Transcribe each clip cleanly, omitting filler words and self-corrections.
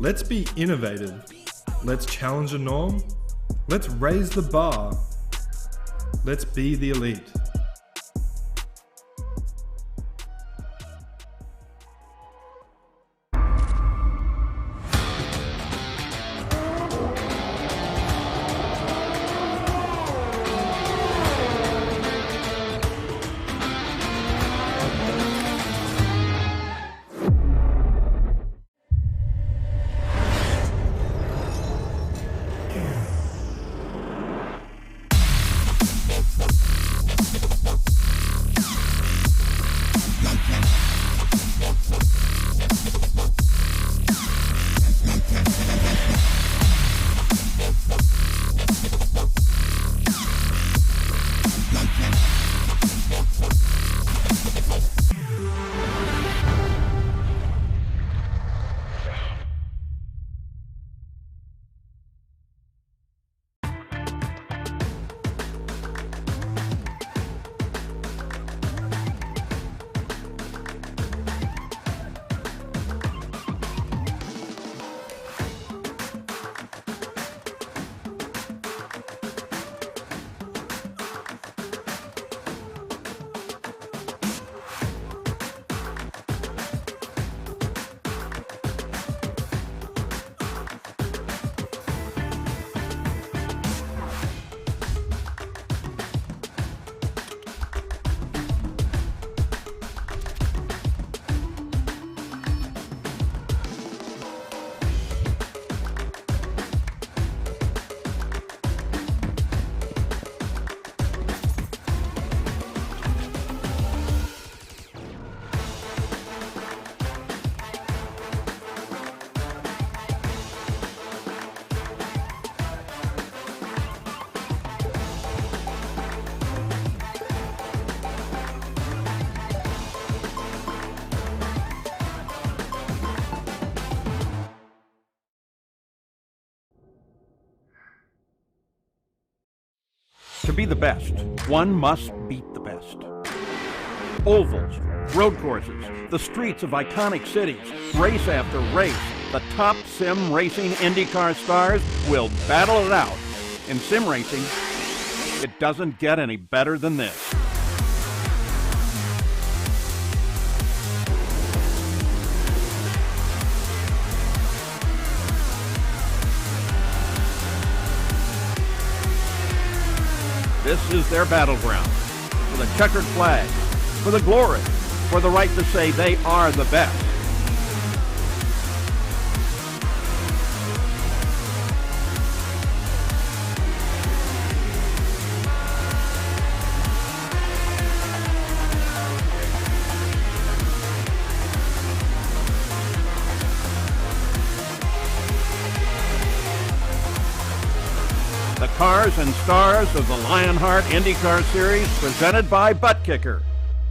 Let's be innovative. Let's challenge a norm. Let's raise the bar. Let's be the elite. To be the best, one must beat the best. Ovals, road courses, the streets of iconic cities, race after race, the top sim racing IndyCar stars will battle it out. In sim racing, it doesn't get any better than this. This is their battleground, for the checkered flag, for the glory, for the right to say they are the best. The cars and stars of the Lionheart IndyCar Series presented by ButtKicker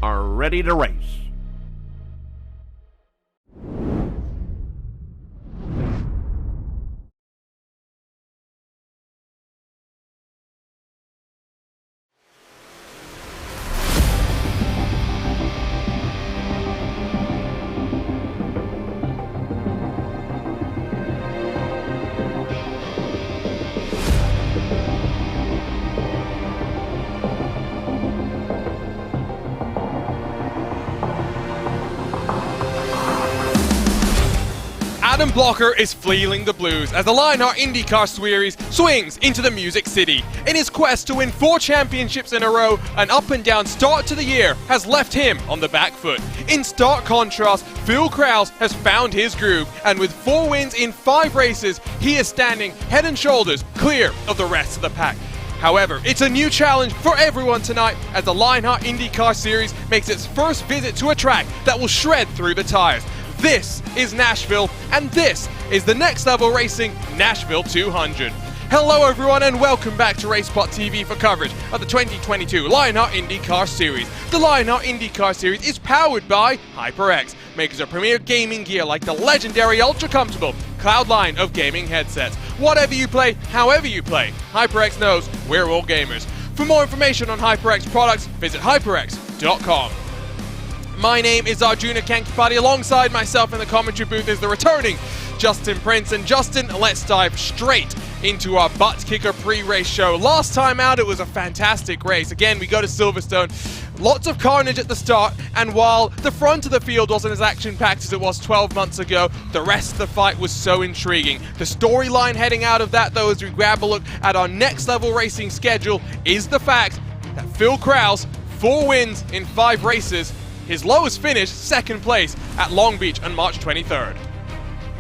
are ready to race. Adam Blocker is feeling the blues as the Lionheart IndyCar Series swings into the Music City. In his quest to win 4 championships in a row, an up and down start to the year has left him on the back foot. In stark contrast, Phil Krause has found his groove, and with 4 wins in 5 races, he is standing head and shoulders clear of the rest of the pack. However, it's a new challenge for everyone tonight as the Lionheart IndyCar Series makes its first visit to a track that will shred through the tires. This is Nashville, and this is the Next Level Racing Nashville 200. Hello everyone and welcome back to racespottv for coverage of the 2022 Lionheart IndyCar Series. The Lionheart IndyCar Series is powered by HyperX, makers of premier gaming gear like the legendary ultra-comfortable Cloud line of gaming headsets. Whatever you play, however you play, HyperX knows we're all gamers. For more information on HyperX products, visit hyperx.com. My name is Arjuna Kankipati. Alongside myself in the commentary booth is the returning Justin Prince. And Justin, let's dive straight into our ButtKicker pre-race show. Last time out, it was a fantastic race. Again, we go to Silverstone. Lots of carnage at the start, and while the front of the field wasn't as action-packed as it was 12 months ago, the rest of the fight was so intriguing. The storyline heading out of that, though, as we grab a look at our Next Level Racing schedule, is the fact that Phil Krause, 4 wins in 5 races, his lowest finish, 2nd place at Long Beach on March 23rd.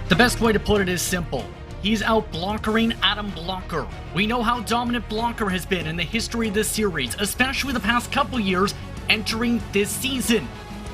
The best way to put it is simple. He's out-blockering Adam Blocker. We know how dominant Blocker has been in the history of this series, especially the past couple years entering this season.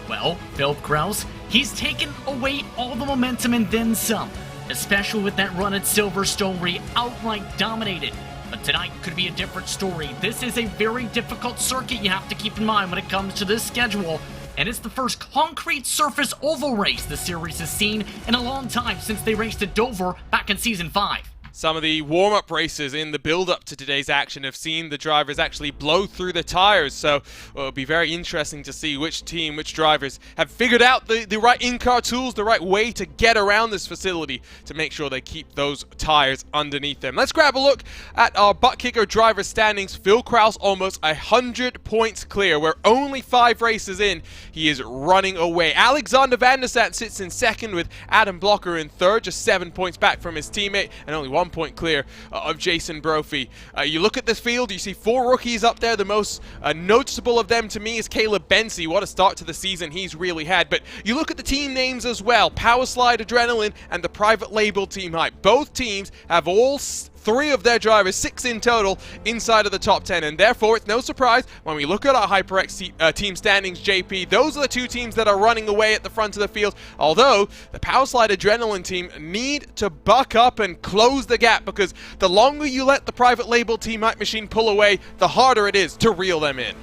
Well, Phil Krause, he's taken away all the momentum and then some, especially with that run at Silverstone where he outright dominated. But tonight could be a different story. This is a very difficult circuit you have to keep in mind when it comes to this schedule. And it's the first concrete surface oval race the series has seen in a long time since they raced at Dover back in Season 5. Some of the warm-up races in the build-up to today's action have seen the drivers actually blow through the tires, so it'll be very interesting to see which drivers have figured out the right in-car tools, the right way to get around this facility to make sure they keep those tires underneath them. Let's grab a look at our ButtKicker driver standings. Phil Krause almost 100 points clear. We're only 5 races in. He is running away. Alexander Van der Sat sits in 2nd with Adam Blocker in 3rd, just 7 points back from his teammate, and only 1 point clear of Jason Brophy. You look at this field, you see 4 rookies up there. The most noticeable of them to me is Caleb Bensi. What a start to the season he's really had. But you look at the team names as well. Powerslide Adrenaline and the private label Team Hype. Both teams have all 3 of their drivers, 6 in total, inside of the top 10, and therefore it's no surprise when we look at our HyperX team standings, JP, those are the 2 teams that are running away at the front of the field, although the Powerslide Adrenaline team need to buck up and close the gap, because the longer you let the private label Team Hype machine pull away, the harder it is to reel them in.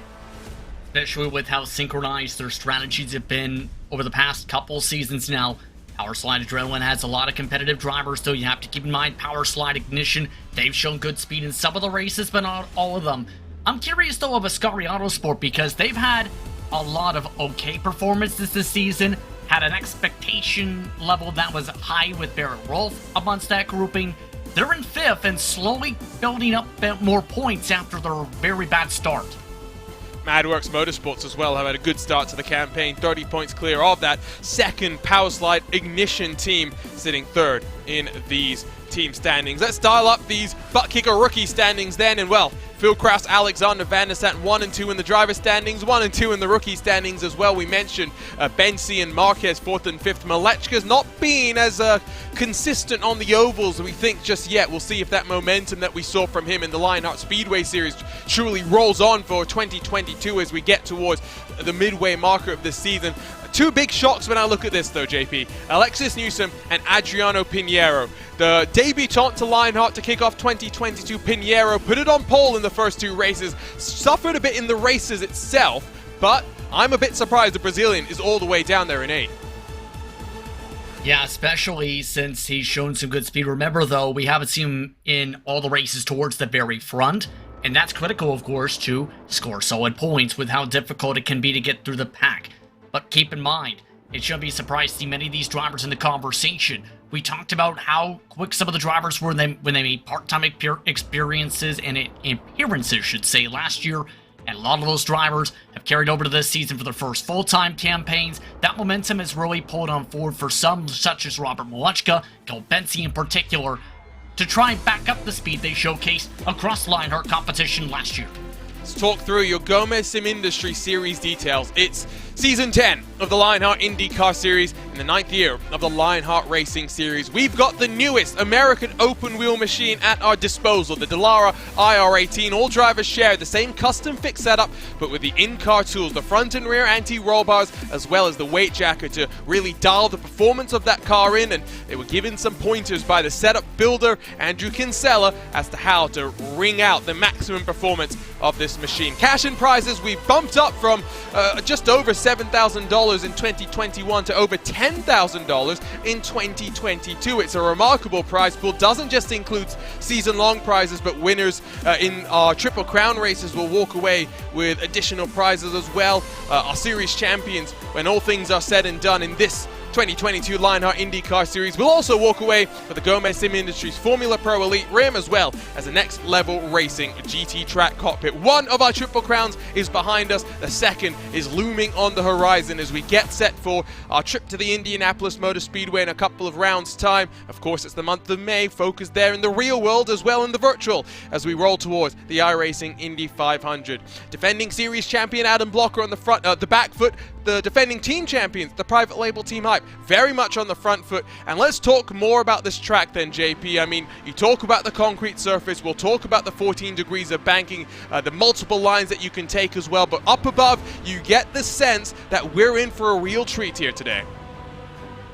Especially with how synchronized their strategies have been over the past couple seasons now. Powerslide Adrenaline has a lot of competitive drivers, though you have to keep in mind Powerslide Ignition. They've shown good speed in some of the races, but not all of them. I'm curious, though, of Ascari Autosport, because they've had a lot of okay performances this season, had an expectation level that was high with Barrett Rolfe amongst that grouping. They're in 5th and slowly building up more points after their very bad start. MadWorks Motorsports as well have had a good start to the campaign, 30 points clear of that 2nd Powerslide Ignition team, sitting 3rd in these team standings. Let's dial up these ButtKicker rookie standings then, and well, Phil Krause, Alexander Van der Sat 1 and 2 in the driver standings, 1 and 2 in the rookie standings as well. We mentioned Bensi and Marquez 4th and 5th. Malechka's not been as consistent on the ovals we think just yet. We'll see if that momentum that we saw from him in the Lionheart Speedway Series truly rolls on for 2022 as we get towards the midway marker of this season. 2 big shocks when I look at this though, JP. Alexis Newsom and Adriano Pinheiro. The debutant to Lionheart to kick off 2022, Pinheiro put it on pole in the first 2 races, suffered a bit in the races itself, but I'm a bit surprised the Brazilian is all the way down there in 8th. Yeah, especially since he's shown some good speed. Remember, though, we haven't seen him in all the races towards the very front, and that's critical, of course, to score solid points with how difficult it can be to get through the pack. But keep in mind, it shouldn't be a surprise to see many of these drivers in the conversation. We talked about how quick some of the drivers were when they made part-time experiences and appearances, should say, last year. And a lot of those drivers have carried over to this season for their first full-time campaigns. That momentum has really pulled on forward for some, such as Robert Malechka, Kel Bensi in particular, to try and back up the speed they showcased across Lionheart competition last year. Let's talk through your Gomez Sim Industry Series details. It's Season 10 of the Lionheart IndyCar Series in the 9th year of the Lionheart Racing Series. We've got the newest American open-wheel machine at our disposal, the Dallara IR18. All drivers share the same custom fix setup, but with the in-car tools, the front and rear anti-roll bars, as well as the weight jacker to really dial the performance of that car in. And they were given some pointers by the setup builder, Andrew Kinsella, as to how to wring out the maximum performance of this machine. Cash and prizes, we bumped up from just over $7,000 in 2021 to over $10,000 in 2022. It's a remarkable prize pool. Doesn't just include season-long prizes, but winners in our Triple Crown races will walk away with additional prizes as well. Our series champions, when all things are said and done in this 2022 Lionheart IndyCar Series will also walk away with the Gomez Sim Industries Formula Pro Elite Rim, as well as the Next Level Racing GT Track Cockpit. One of our Triple Crowns is behind us, the second is looming on the horizon as we get set for our trip to the Indianapolis Motor Speedway in a couple of rounds' time. Of course, it's the month of May, focused there in the real world as well in the virtual, as we roll towards the iRacing Indy 500. Defending series champion Adam Blocker on the back foot. The defending team champions, the private label Team Hype, very much on the front foot. And let's talk more about this track then, JP. I mean, you talk about the concrete surface, we'll talk about the 14 degrees of banking, the multiple lines that you can take as well, but up above, you get the sense that we're in for a real treat here today.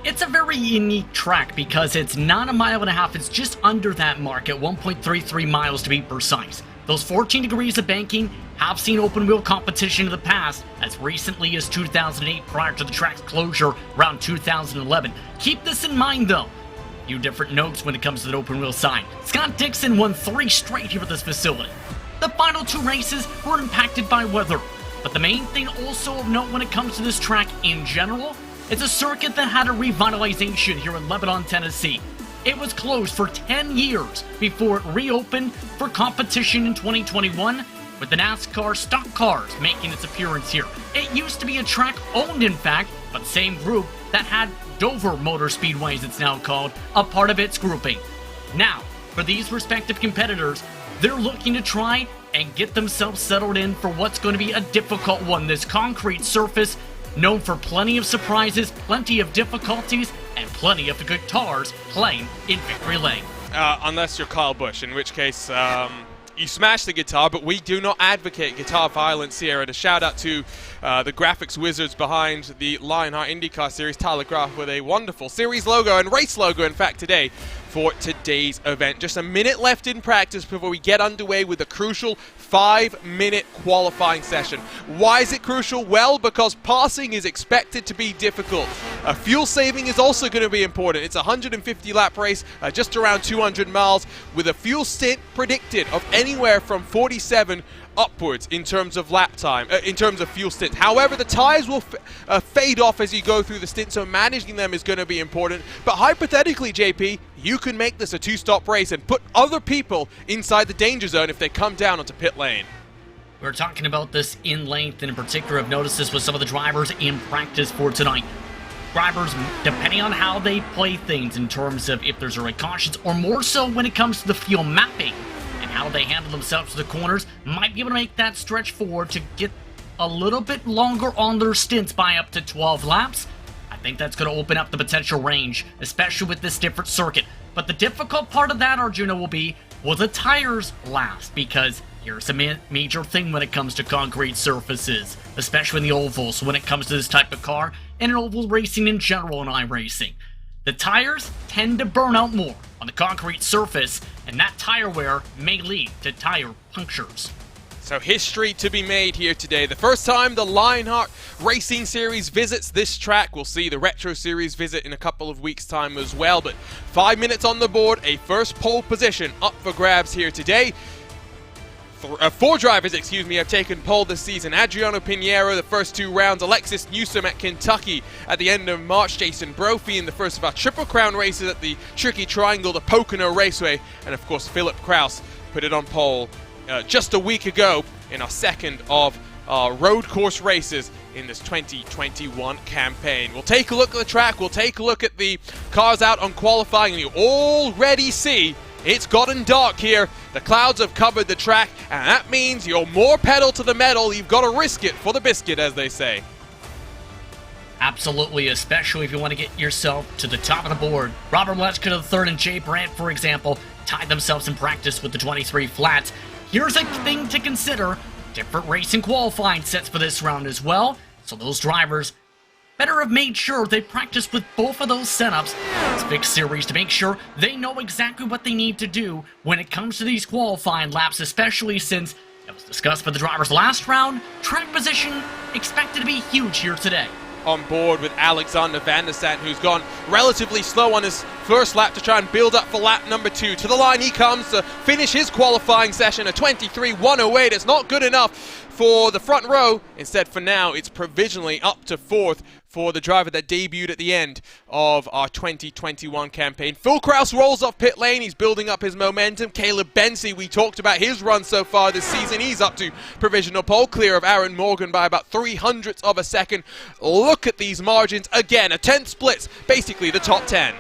It's a very unique track because it's not a mile and a half, it's just under that mark at 1.33 miles to be precise. Those 14 degrees of banking have seen open wheel competition in the past, as recently as 2008 prior to the track's closure around 2011. Keep this in mind though. A few different notes when it comes to the open wheel side. Scott Dixon won 3 straight here at this facility. The final 2 races were impacted by weather, but the main thing also of note when it comes to this track in general, it's a circuit that had a revitalization here in Lebanon, Tennessee. It was closed for 10 years before it reopened for competition in 2021, with the NASCAR stock cars making its appearance here. It used to be a track owned, in fact, by the same group that had Dover Motor Speedway, as it's now called, a part of its grouping. Now, for these respective competitors, they're looking to try and get themselves settled in for what's going to be a difficult one. This concrete surface, known for plenty of surprises, plenty of difficulties, and plenty of the guitars playing in victory lane. Unless you're Kyle Busch, in which case you smash the guitar, but we do not advocate guitar violence here. And a shout out to the graphics wizards behind the Lionheart IndyCar Series, Tyler Graff, with a wonderful series logo and race logo, in fact, today for today's event. Just a minute left in practice before we get underway with the crucial 5-minute qualifying session. Why is it crucial? Well, because passing is expected to be difficult. Fuel saving is also going to be important. It's a 150 lap race, just around 200 miles, with a fuel stint predicted of anywhere from 47 upwards in terms of lap time, in terms of fuel stint. However, the tires will fade off as you go through the stint, so managing them is going to be important. But hypothetically, JP, you can make this a 2-stop race and put other people inside the danger zone if they come down onto pit lane. We're talking about this in length, and in particular, I've noticed this with some of the drivers in practice for tonight. Drivers, depending on how they play things in terms of if there's early cautions, or more so when it comes to the fuel mapping, and how they handle themselves to the corners, might be able to make that stretch forward to get a little bit longer on their stints by up to 12 laps. I think that's going to open up the potential range, especially with this different circuit. But the difficult part of that, Arjuna, will the tires last? Because here's a major thing when it comes to concrete surfaces, especially in the ovals, when it comes to this type of car, and in oval racing in general and iRacing. The tires tend to burn out more on the concrete surface, and that tire wear may lead to tire punctures. So history to be made here today. The first time the Lionheart Racing Series visits this track. We'll see the Retro Series visit in a couple of weeks' time as well. But 5 minutes on the board, a first pole position up for grabs here today. 4 drivers, have taken pole this season. Adriano Pinheiro, the first 2 rounds. Alexis Newsom at Kentucky at the end of March. Jason Brophy in the first of our Triple Crown races at the Tricky Triangle, the Pocono Raceway. And of course, Philip Kraus put it on pole just a week ago in our second of our road course races in this 2021 campaign. We'll take a look at the track. We'll take a look at the cars out on qualifying. And you already see it's gotten dark here. The clouds have covered the track, and that means you're more pedal to the metal. You've got to risk it for the biscuit, as they say. Absolutely, especially if you want to get yourself to the top of the board. Robert Letchka III and Jay Brandt, for example, tied themselves in practice with the 23 flats. Here's a thing to consider. Different racing qualifying sets for this round as well. So those drivers better have made sure they practiced with both of those setups. It's fixed series to make sure they know exactly what they need to do when it comes to these qualifying laps, especially since it was discussed for the drivers last round. Track position expected to be huge here today. On board with Alexander Van der Sant, who's gone relatively slow on his first lap to try and build up for lap number 2. To the line he comes to finish his qualifying session, a 23.108. It's not good enough for the front row. Instead, for now, it's provisionally up to 4th for the driver that debuted at the end of our 2021 campaign. Phil Kraus rolls off pit lane. He's building up his momentum. Caleb Bency, we talked about his run so far this season. He's up to provisional pole, clear of Aaron Morgan by about 0.03 of a second. Look at these margins. Again, a 10 splits, basically the top 10.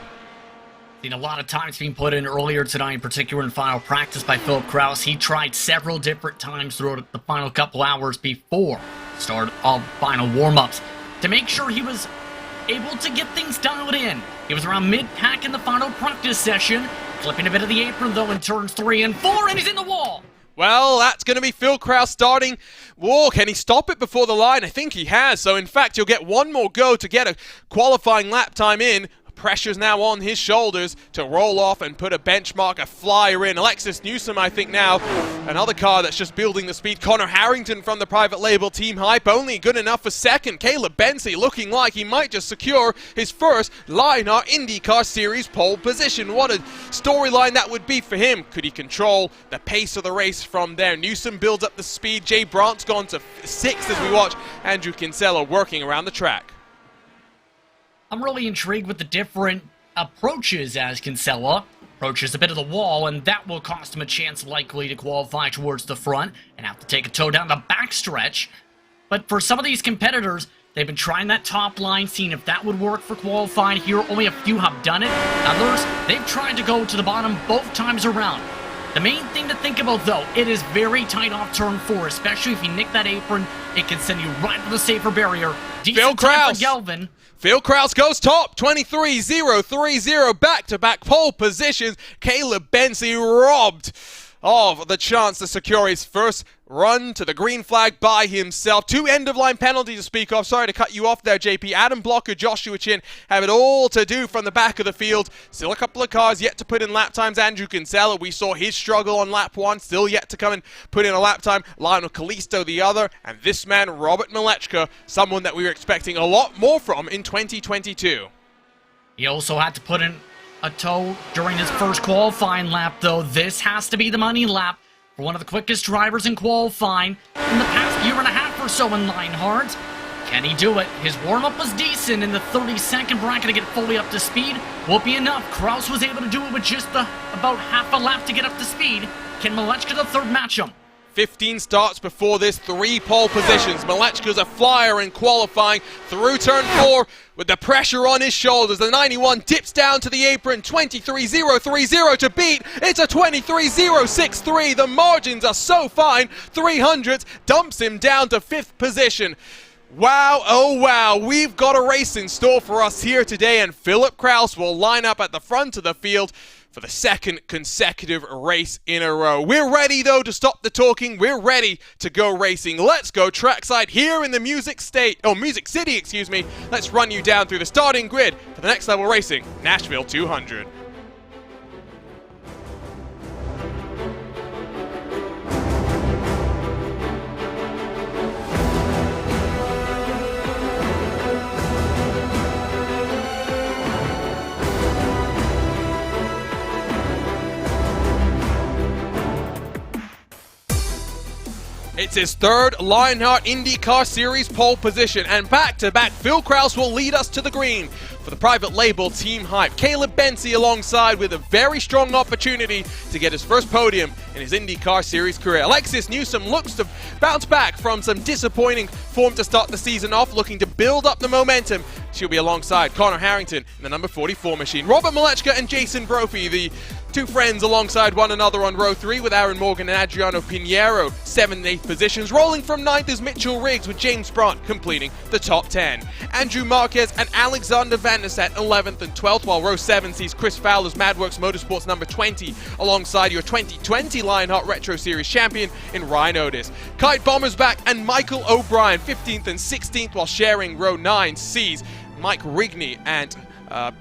Seen a lot of times being put in earlier tonight, in particular in final practice by Philip Kraus. He tried several different times throughout the final couple hours before start of final warm-ups to make sure he was able to get things dialed in. He was around mid-pack in the final practice session, clipping a bit of the apron though in turns 3 and 4, and he's in the wall. Well, that's going to be Phil Kraus starting. Whoa, can he stop it before the line? I think he has. So, in fact, he'll get one more go to get a qualifying lap time in. Pressure's now on his shoulders to roll off and put a benchmark, a flyer in. Alexis Newsom, I think now, another car that's just building the speed. Connor Harrington from the private label Team Hype, only good enough for second. Caleb Bency looking like he might just secure his first Lionheart IndyCar Series pole position. What a storyline that would be for him. Could he control the pace of the race from there? Newsom builds up the speed. Jay Brandt's gone to 6th as we watch Andrew Kinsella working around the track. I'm really intrigued with the different approaches as Kinsella approaches a bit of the wall, and that will cost him a chance likely to qualify towards the front and have to take a tow down the backstretch. But for some of these competitors, they've been trying that top line, seeing if that would work for qualifying here. Only a few have done it. Others, they've tried to go to the bottom both times around. The main thing to think about, though, it is very tight off turn 4, especially if you nick that apron. It can send you right to the safer barrier. Phil Kraus. Galvin. Phil Kraus goes top, 23.030, back-to-back pole positions. Caleb Bency robbed of the chance to secure his first run to the green flag by himself. 2 end-of-line penalties to speak of. Sorry to cut you off there, JP. Adam Blocker, Joshua Chin have it all to do from the back of the field. Still a couple of cars yet to put in lap times. Andrew Kinsella, we saw his struggle on lap 1, still yet to come and put in a lap time. Lionel Kalisto the other, and this man, Robert Malechka, someone that we were expecting a lot more from in 2022. He also had to put in a tow during his first qualifying lap, though. This has to be the money lap for one of the quickest drivers in qualifying in the past year and a half or so in Lionheart. Can he do it? His warm-up was decent in the 30-second bracket to get fully up to speed. Won't be enough. Kraus was able to do it with just about half a lap to get up to speed. Can Malechka the third match him? 15 starts before this, 3 pole positions. Malechka's a flyer in qualifying through turn 4 with the pressure on his shoulders. The 91 dips down to the apron, 23.030 to beat. It's a 23.063. The margins are so fine. 300s dumps him down to 5th position. Wow, oh wow, we've got a race in store for us here today, and Philip Kraus will line up at the front of the field for the 2nd consecutive race in a row. We're ready, though, to stop the talking. We're ready to go racing. Let's go trackside here in the Music City, excuse me. Let's run you down through the starting grid for the Next Level Racing Nashville 200. It's his 3rd Lionheart IndyCar Series pole position, and back-to-back Phil Kraus will lead us to the green for the private label Team Hype. Caleb Bency alongside with a very strong opportunity to get his first podium in his IndyCar Series career. Alexis Newsom looks to bounce back from some disappointing form to start the season off, looking to build up the momentum. She'll be alongside Connor Harrington in the number 44 machine. Robert Malechka and Jason Brophy, the 2 friends alongside one another on row 3 with Aaron Morgan and Adriano Pinheiro, 7th and 8th positions. Rolling from 9th is Mitchell Riggs with James Brandt completing the top 10. Andrew Marquez and Alexander Van der Sat 11th and 12th, while row 7 sees Chris Fowler's Madworks Motorsports number 20 alongside your 2020 Lionheart Retro Series champion in Ryan Otis. Kite Bomber's back and Michael O'Brien 15th and 16th, while sharing row 9 sees Mike Rigney and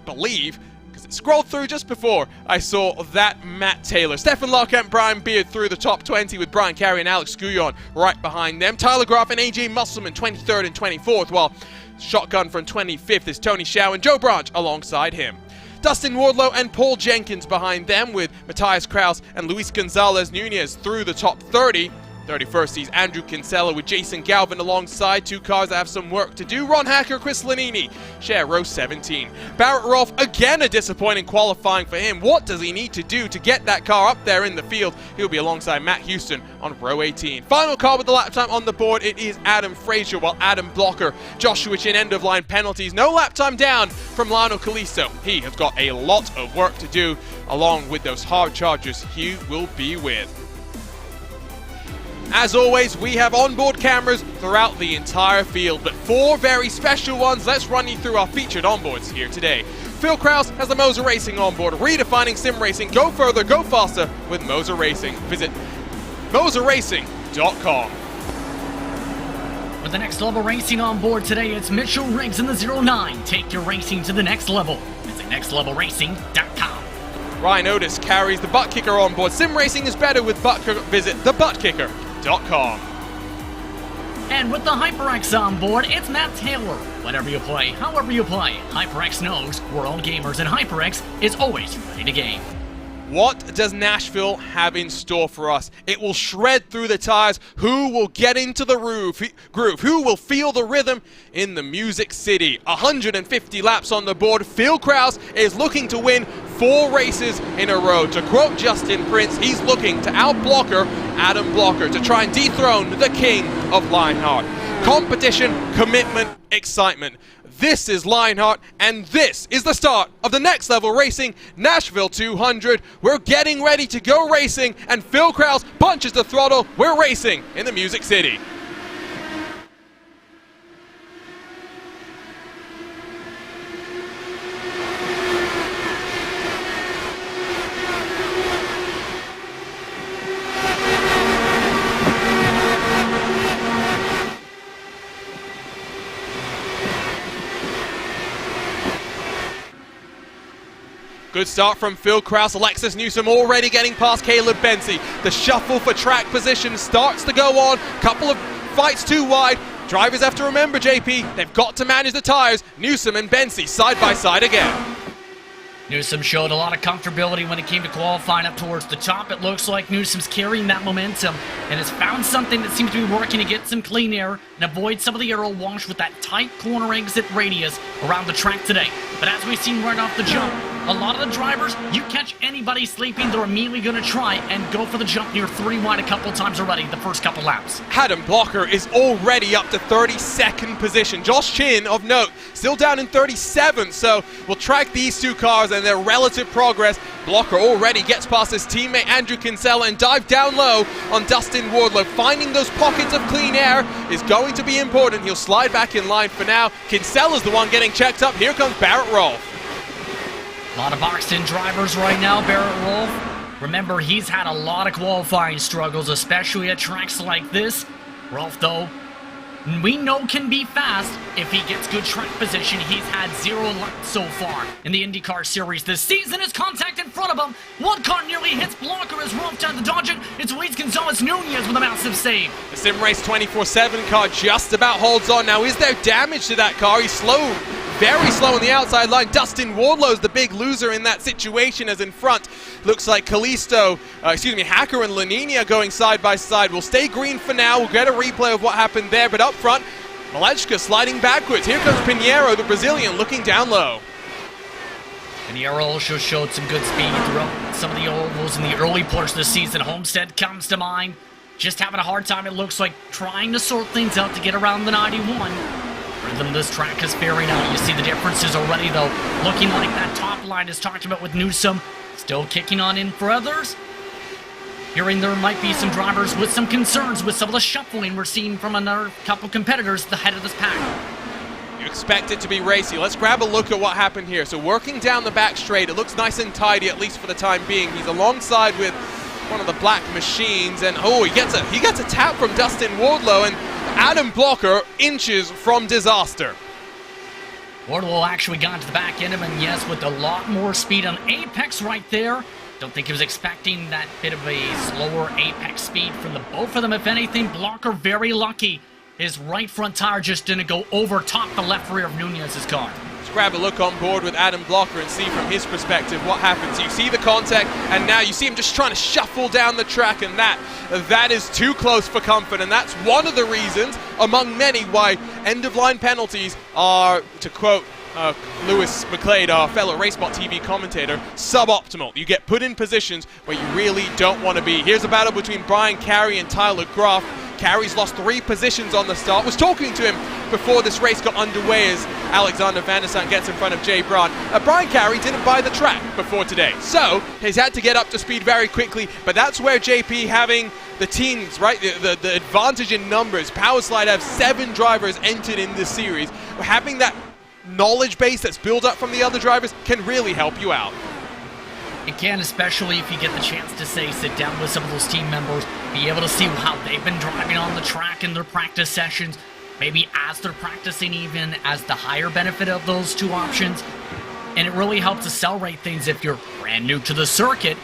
believe, because it scrolled through just before I saw that, Matt Taylor. Stefan Larkamp and Brian Beard through the top 20 with Brian Carey and Alex Guyon right behind them. Tyler Graff and AJ Musselman 23rd and 24th, while shotgun from 25th is Tony Shaw and Joe Branch alongside him. Dustin Wardlow and Paul Jenkins behind them with Matthias Kraus and Luis Gonzalez Nunez through the top 30. 31st sees Andrew Kinsella with Jason Galvin alongside, two cars that have some work to do. Ron Hacker, Chris Lanini share row 17. Barrett Rolfe, again a disappointing qualifying for him. What does he need to do to get that car up there in the field? He'll be alongside Matt Houston on row 18. Final car with the lap time on the board, it is Adam Frazier, while Adam Blocker, Joshua Chin end-of-line penalties. No lap time down from Lionel Kalisto. He has got a lot of work to do along with those hard chargers he will be with. As always, we have onboard cameras throughout the entire field, but 4 very special ones. Let's run you through our featured onboards here today. Phil Krause has the Moser Racing onboard, redefining sim racing. Go further, go faster with Moser Racing. Visit moserracing.com. With the Next Level Racing on board today, it's Mitchell Riggs in the 09. Take your racing to the next level. Visit nextlevelracing.com. Ryan Otis carries the ButtKicker on board. Sim racing is better with ButtKicker. Visit thebuttkicker.com. And with the HyperX on board, it's Matt Taylor. Whatever you play, however you play, HyperX knows we're all gamers, and HyperX is always ready to game. What does Nashville have in store for us? It will shred through the tires. Who will get into the groove? Who will feel the rhythm in the Music City? 150 laps on the board. Phil Krause is looking to win 4 races in a row. To quote Justin Prince, he's looking to outblocker Adam Blocker to try and dethrone the king of Lionheart. Competition, commitment, excitement. This is Lionheart, and this is the start of the Next Level Racing Nashville 200. We're getting ready to go racing, and Phil Krause punches the throttle. We're racing in the Music City. Good start from Phil Krause. Alexis Newsom already getting past Caleb Bensi. The shuffle for track position starts to go on. Couple of fights too wide. Drivers have to remember, JP, they've got to manage the tires. Newsom and Bensi side by side again. Newsom showed a lot of comfortability when it came to qualifying up towards the top. It looks like Newsom's carrying that momentum and has found something that seems to be working to get some clean air and avoid some of the aero wash with that tight corner exit radius around the track today. But as we've seen right off the jump, a lot of the drivers, you catch anybody sleeping, they're immediately going to try and go for the jump near 3 wide a couple times already the first couple laps. Adam Blocker is already up to 32nd position. Josh Chin, of note, still down in 37th, so we'll track these two cars and their relative progress. Blocker already gets past his teammate Andrew Kinsella and dive down low on Dustin Wardlow. Finding those pockets of clean air is going to be important. He'll slide back in line for now. Kinsella's the one getting checked up. Here comes Barrett Rolfe. A lot of boxed-in drivers right now, Barrett Rolfe. Remember, he's had a lot of qualifying struggles, especially at tracks like this. Rolfe, though, we know can be fast if he gets good track position. He's had 0 luck so far in the IndyCar Series this season. His contact in front of him. One car nearly hits Blocker as Rolfe tries to dodge it. It's Luis Gonzalez Nunez with a massive save. The Sim Race 24/7 car just about holds on. Now, is there damage to that car? He's slow. Very slow on the outside line. Dustin Wardlow's the big loser in that situation, as in front looks like Hacker and Lanini are going side by side. We'll stay green for now. We'll get a replay of what happened there, but up front, Malechka sliding backwards. Here comes Pinheiro, the Brazilian, looking down low. Pinheiro also showed some good speed throughout some of the ovals in the early parts of the season. Homestead comes to mind. Just having a hard time, it looks like, trying to sort things out to get around the 91. Rhythm this track is faring out. You see the differences already, though. Looking like that top line is talked about with Newsom. Still kicking on in for others. Hearing there might be some drivers with some concerns with some of the shuffling we're seeing from another couple competitors at the head of this pack. You expect it to be racy. Let's grab a look at what happened here. So working down the back straight, it looks nice and tidy, at least for the time being. He's alongside with one of the black machines, and he gets a tap from Dustin Wardlow, and Adam Blocker inches from disaster. Wardlow actually got to the back end of him, and yes, with a lot more speed on Apex right there. Don't think he was expecting that bit of a slower Apex speed from the both of them. If anything, Blocker very lucky. His right front tire just didn't go over top the left rear of Nunez's car. grab a look on board with Adam Blocker and see from his perspective what happens. You see the contact, and now you see him just trying to shuffle down the track, and that is too close for comfort, and that's one of the reasons, among many, why end-of-line penalties are, to quote Lewis McLeod, our fellow racespottv commentator, suboptimal. You get put in positions where you really don't want to be. Here's a battle between Brian Carey and Tyler Groff. Carey's lost 3 positions on the start. Was talking to him before this race got underway as Alexander Van der Sande gets in front of Jay Braun. Brian Carey didn't buy the track before today, so he's had to get up to speed very quickly, but that's where JP, having the teams, right, the advantage in numbers. Powerslide have 7 drivers entered in this series. Having that knowledge base that's built up from the other drivers can really help you out. It can, especially if you get the chance to, say, sit down with some of those team members, be able to see how they've been driving on the track in their practice sessions, maybe as they're practicing even as the higher benefit of those 2 options. And it really helps accelerate things if you're brand new to the circuit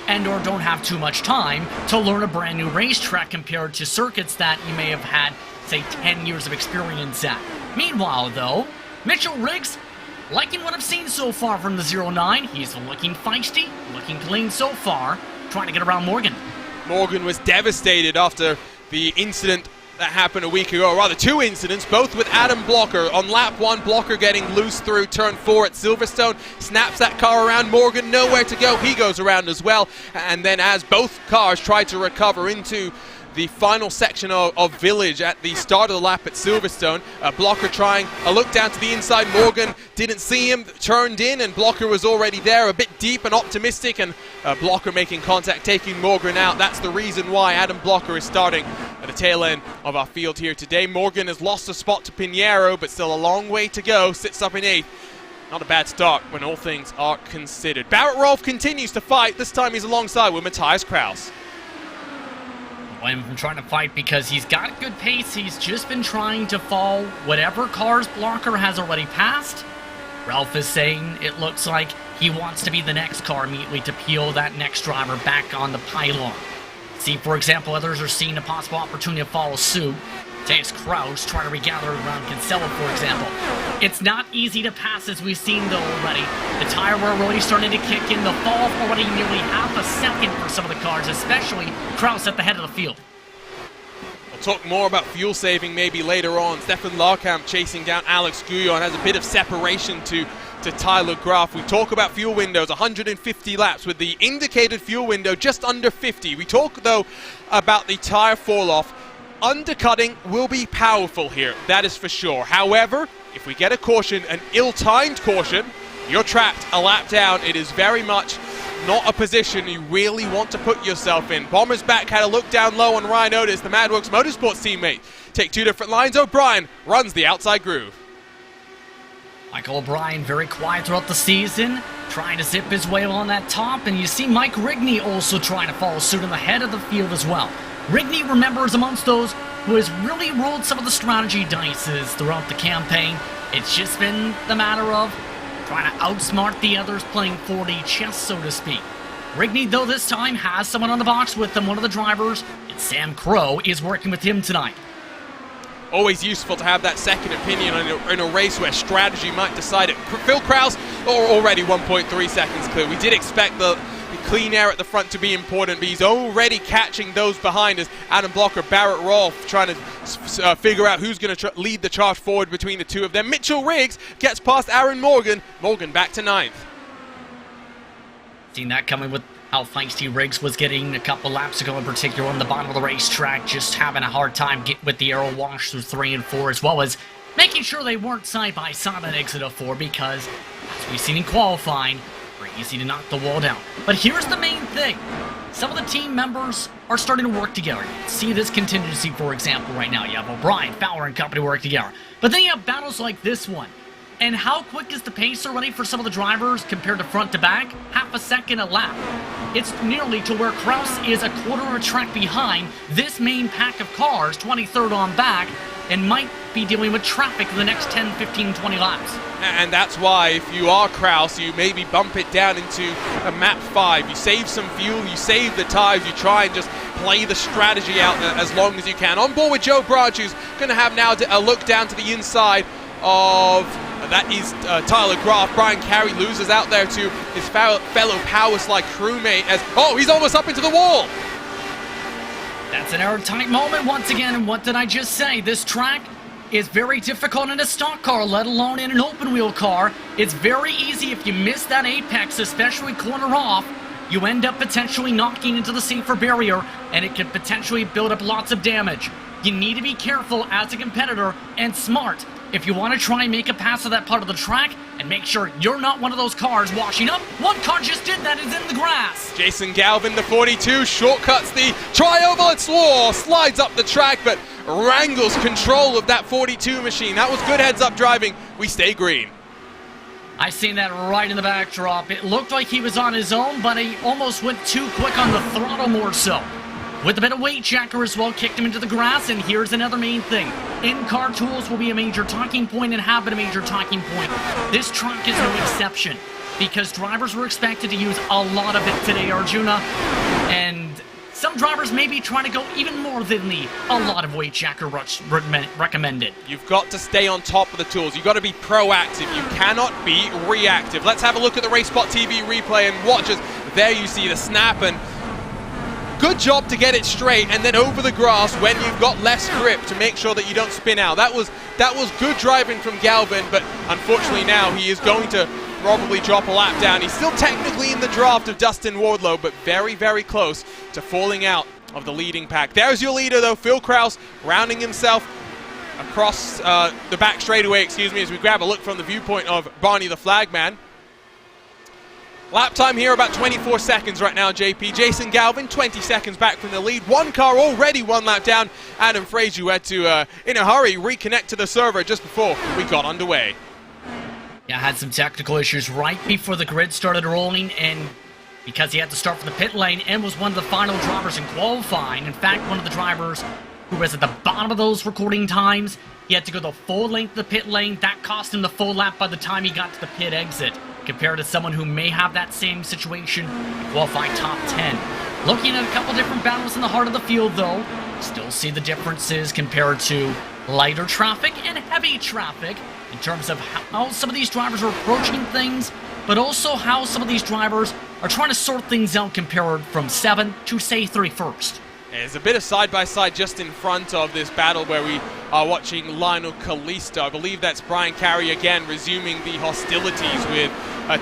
and or don't have too much time to learn a brand new racetrack compared to circuits that you may have had, say, 10 years of experience at. Meanwhile, though, Mitchell Riggs, liking what I've seen so far from the 09. He's looking feisty, looking clean so far, trying to get around Morgan. Morgan was devastated after the incident that happened a week ago, or rather 2 incidents, both with Adam Blocker. On lap 1, Blocker getting loose through turn 4 at Silverstone, snaps that car around. Morgan nowhere to go, he goes around as well. And then as both cars try to recover into the final section of Village at the start of the lap at Silverstone, Blocker trying a look down to the inside. Morgan didn't see him, turned in, and Blocker was already there, a bit deep and optimistic, and Blocker making contact, taking Morgan out. That's the reason why Adam Blocker is starting at the tail end of our field here today. Morgan has lost a spot to Pinheiro, but still a long way to go, sits up in 8th. Not a bad start when all things are considered. Barrett Rolfe continues to fight. This time he's alongside with Matthias Kraus. I'm trying to fight because he's got good pace. He's just been trying to fall whatever cars Blocker has already passed. Ralph is saying it looks like he wants to be the next car immediately to peel that next driver back on the pylon. See, for example, others are seeing a possible opportunity to follow suit. Matthias Kraus trying to regather around Kinsella, for example. It's not easy to pass, as we've seen, though, already. The tire wear really starting to kick in. The fall already nearly half a second for some of the cars, especially Kraus at the head of the field. We'll talk more about fuel saving maybe later on. Stefan Larkamp chasing down Alex Gouillon, has a bit of separation to Tyler Graff. We talk about fuel windows, 150 laps with the indicated fuel window just under 50. We talk, though, about the tire fall-off. Undercutting will be powerful here, that is for sure. However, if we get a caution, an ill-timed caution, you're trapped a lap down. It is very much not a position you really want to put yourself in. Bomber's back had a look down low on Ryan Otis, the Madworks Motorsports teammate. Take 2 different lines. O'Brien runs the outside groove. Michael O'Brien very quiet throughout the season, trying to zip his way along that top, and you see Mike Rigney also trying to follow suit in the head of the field as well. Rigney, remember, is amongst those who has really rolled some of the strategy dices throughout the campaign. It's just been the matter of trying to outsmart the others, playing 4D chess, so to speak. Rigney, though, this time has someone on the box with him, one of the drivers. It's Sam Crow is working with him tonight. Always useful to have that second opinion in a race where strategy might decide it. Phil Kraus already 1.3 seconds clear. We did expect the clean air at the front to be important, but he's already catching those behind us. Adam Blocker, Barrett Rolfe trying to figure out who's going to lead the charge forward between the two of them. Mitchell Riggs gets past Aaron Morgan. Morgan back to 9th. Seen that coming with how feisty Riggs was getting a couple laps ago, in particular on the bottom of the racetrack, just having a hard time with the aero wash through 3 and 4, as well as making sure they weren't side by side on exit of 4, because as we've seen in qualifying, very easy to knock the wall down. But here's the main thing. Some of the team members are starting to work together. See this contingency, for example, right now. You have O'Brien, Fowler, and company work together. But then you have battles like this one. And how quick is the pace already for some of the drivers compared to front to back? Half a second a lap. It's nearly to where Kraus is a quarter of a track behind this main pack of cars, 23rd on back, and might be dealing with traffic in the next 10, 15, 20 laps. And that's why, if you are Kraus, you maybe bump it down into a map 5. You save some fuel, you save the tires, you try and just play the strategy out as long as you can. On board with Joe Branch, who's going to have now a look down to the inside of That is Tyler Graf. Brian Carey loses out there to his fellow Power Slide crewmate as, oh, he's almost up into the wall. That's an airtight moment once again, and what did I just say? This track is very difficult in a stock car, let alone in an open wheel car. It's very easy if you miss that apex, especially corner off, you end up potentially knocking into the safer barrier, and it can potentially build up lots of damage. You need to be careful as a competitor and smart if you want to try and make a pass of that part of the track, and make sure you're not one of those cars washing up. One car just did that, is in the grass. Jason Galvin, the 42, shortcuts the tri-oval at Swore, slides up the track, but wrangles control of that 42 machine. That was good heads-up driving. We stay green. I seen that right in the backdrop. It looked like he was on his own, but he almost went too quick on the throttle more so. With a bit of weight jacker as well, kicked him into the grass, and here's another main thing. In-car tools will be a major talking point and have been a major talking point. This track is no exception, because drivers were expected to use a lot of it today, Arjuna, and some drivers may be trying to go even more than the a lot of weight jacker recommended. You've got to stay on top of the tools. You've got to be proactive. You cannot be reactive. Let's have a look at the RaceSpottv replay and watch us. There you see the snap, and good job to get it straight and then over the grass when you've got less grip to make sure that you don't spin out. That was good driving from Galvin, but unfortunately now he is going to probably drop a lap down. He's still technically in the draft of Dustin Wardlow, but very, very close to falling out of the leading pack. There's your leader, though, Phil Kraus, rounding himself across the back straightaway, as we grab a look from the viewpoint of Barney the Flagman. Lap time here about 24 seconds right now, JP. Jason Galvin, 20 seconds back from the lead. One car already one lap down. Adam Frazier had to, in a hurry, reconnect to the server just before we got underway. Yeah, had some technical issues right before the grid started rolling, and because he had to start from the pit lane and was one of the final drivers in qualifying. In fact, one of the drivers who was at the bottom of those recording times, he had to go the full length of the pit lane. That cost him the full lap by the time he got to the pit exit, compared to someone who may have that same situation qualifying top 10. Looking at a couple different battles in the heart of the field, though, still see the differences compared to lighter traffic and heavy traffic in terms of how some of these drivers are approaching things, but also how some of these drivers are trying to sort things out compared from 7 to, say, 31st. There's a bit of side-by-side just in front of this battle where we are watching Lionel Kalisto. I believe that's Brian Carey again resuming the hostilities with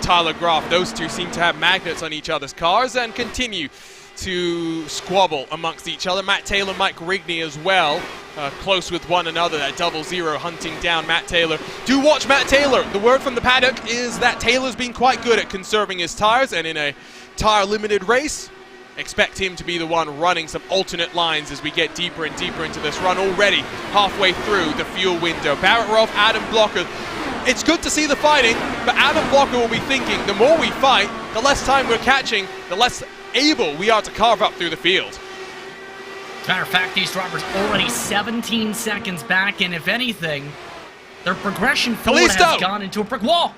Tyler Graf. Those two seem to have magnets on each other's cars and continue to squabble amongst each other. Matt Taylor, Mike Rigney as well, close with one another. That 0-0 hunting down Matt Taylor. Do watch Matt Taylor. The word from the paddock is that Taylor's been quite good at conserving his tires, and in a tire-limited race, expect him to be the one running some alternate lines as we get deeper and deeper into this run. Already halfway through the fuel window. Barrett Rolfe, Adam Blocker. It's good to see the fighting, but Adam Blocker will be thinking the more we fight, the less time we're catching, the less able we are to carve up through the field. As a matter of fact, these drivers already 17 seconds back, and if anything, their progression forward has gone into a brick wall.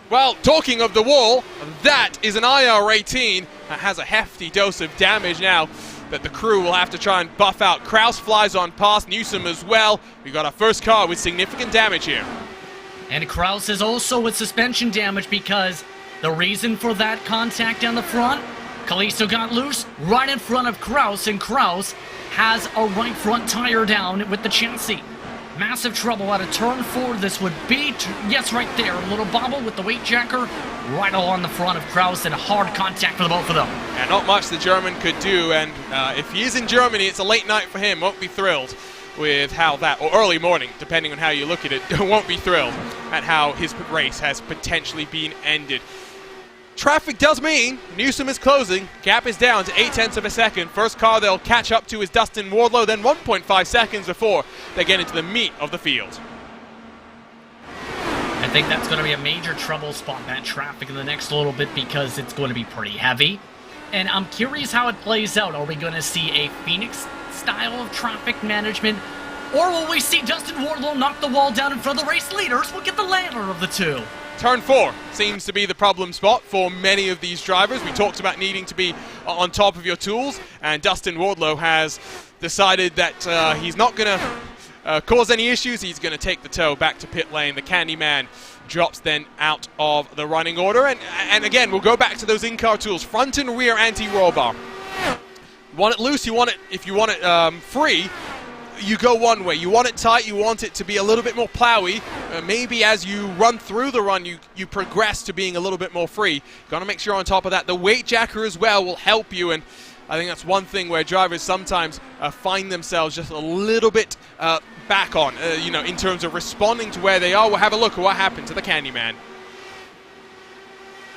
Well, talking of the wall, that is an IR-18 that has a hefty dose of damage now that the crew will have to try and buff out. Kraus flies on past, Newsom as well. We got our first car with significant damage here. And Kraus is also with suspension damage because the reason for that contact down the front, Kalisto got loose right in front of Kraus, and Kraus has a right front tire down with the chassis. Massive trouble out of turn 4. This would be, yes, right there. A little bobble with the weight jacker right along the front of Kraus, and a hard contact for the both of them. And not much the German could do, and if he is in Germany, it's a late night for him. Won't be thrilled with how that, or early morning, depending on how you look at it, won't be thrilled at how his race has potentially been ended. Traffic does mean Newsom is closing. Gap is down to 0.8 of a second. First car they'll catch up to is Dustin Wardlow, then 1.5 seconds before they get into the meat of the field. I think that's going to be a major trouble spot, that traffic, in the next little bit, because it's going to be pretty heavy. And I'm curious how it plays out. Are we going to see a Phoenix style of traffic management, or will we see Dustin Wardlow knock the wall down in front of the race leaders? We'll get the latter of the two. Turn 4 seems to be the problem spot for many of these drivers. We talked about needing to be on top of your tools, and Dustin Wardlow has decided that he's not going to cause any issues. He's going to take the tow back to pit lane. The Candyman drops then out of the running order. And again, we'll go back to those in-car tools. Front and rear anti-roll bar. You want it loose, you want it, if you want it free, you go one way. You want it tight, you want it to be a little bit more plowy. Maybe as you run through the run, you progress to being a little bit more free. Got to make sure on top of that. The weight jacker as well will help you, and I think that's one thing where drivers sometimes find themselves just a little bit back on, you know, in terms of responding to where they are. We'll have a look at what happened to the Candyman.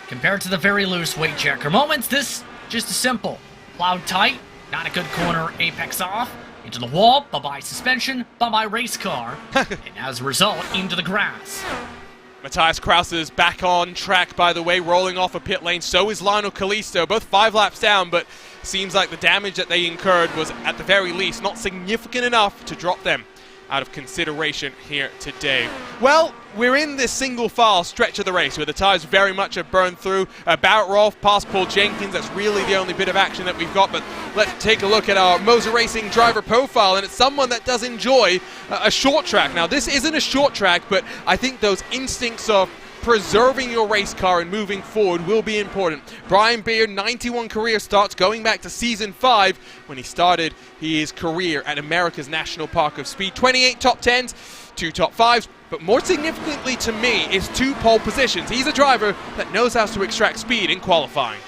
Compared to the very loose weight jacker moments, this just as simple. Plowed tight, not a good corner, apex off, into the wall, bye-bye suspension, bye-bye race car, and as a result, into the grass. Matthias Krause is back on track, by the way, rolling off a pit lane. So is Lionel Kalisto, both 5 laps down, but seems like the damage that they incurred was, at the very least, not significant enough to drop them out of consideration here today. Well, we're in this single file stretch of the race where the tires very much have burned through. Barrett Rolfe past Paul Jenkins, that's really the only bit of action that we've got, but let's take a look at our Motor Racing driver profile, and it's someone that does enjoy a short track. Now, this isn't a short track, but I think those instincts of preserving your race car and moving forward will be important. Brian Beard, 91 career starts, going back to season 5 when he started his career at America's National Park of Speed. 28 top 10s, 2 top 5s, but more significantly to me is 2 pole positions. He's a driver that knows how to extract speed in qualifying.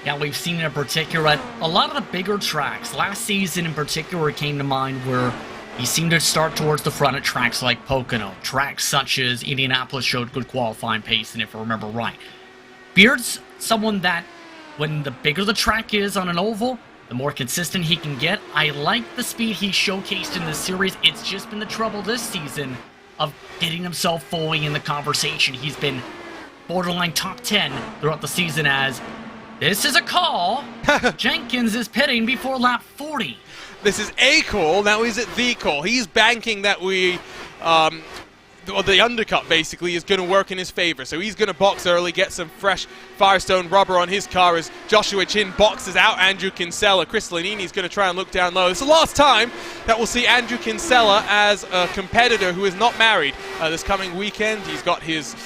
Yeah, we've seen it in particular at a lot of the bigger tracks. Last season in particular came to mind where he seemed to start towards the front at tracks like Pocono. Tracks such as Indianapolis showed good qualifying pace, and if I remember right. Beard's someone that, when the bigger the track is on an oval, the more consistent he can get. I like the speed he showcased in this series. It's just been the trouble this season of getting himself fully in the conversation. He's been borderline top 10 throughout the season as, this is a call. Jenkins is pitting before lap 40. This is a call, now is it the call? He's banking that the undercut basically is going to work in his favor. So he's going to box early, get some fresh Firestone rubber on his car as Joshua Chin boxes out Andrew Kinsella. Chris Lanini's going to try and look down low. It's the last time that we'll see Andrew Kinsella as a competitor who is not married. This coming weekend, he's got his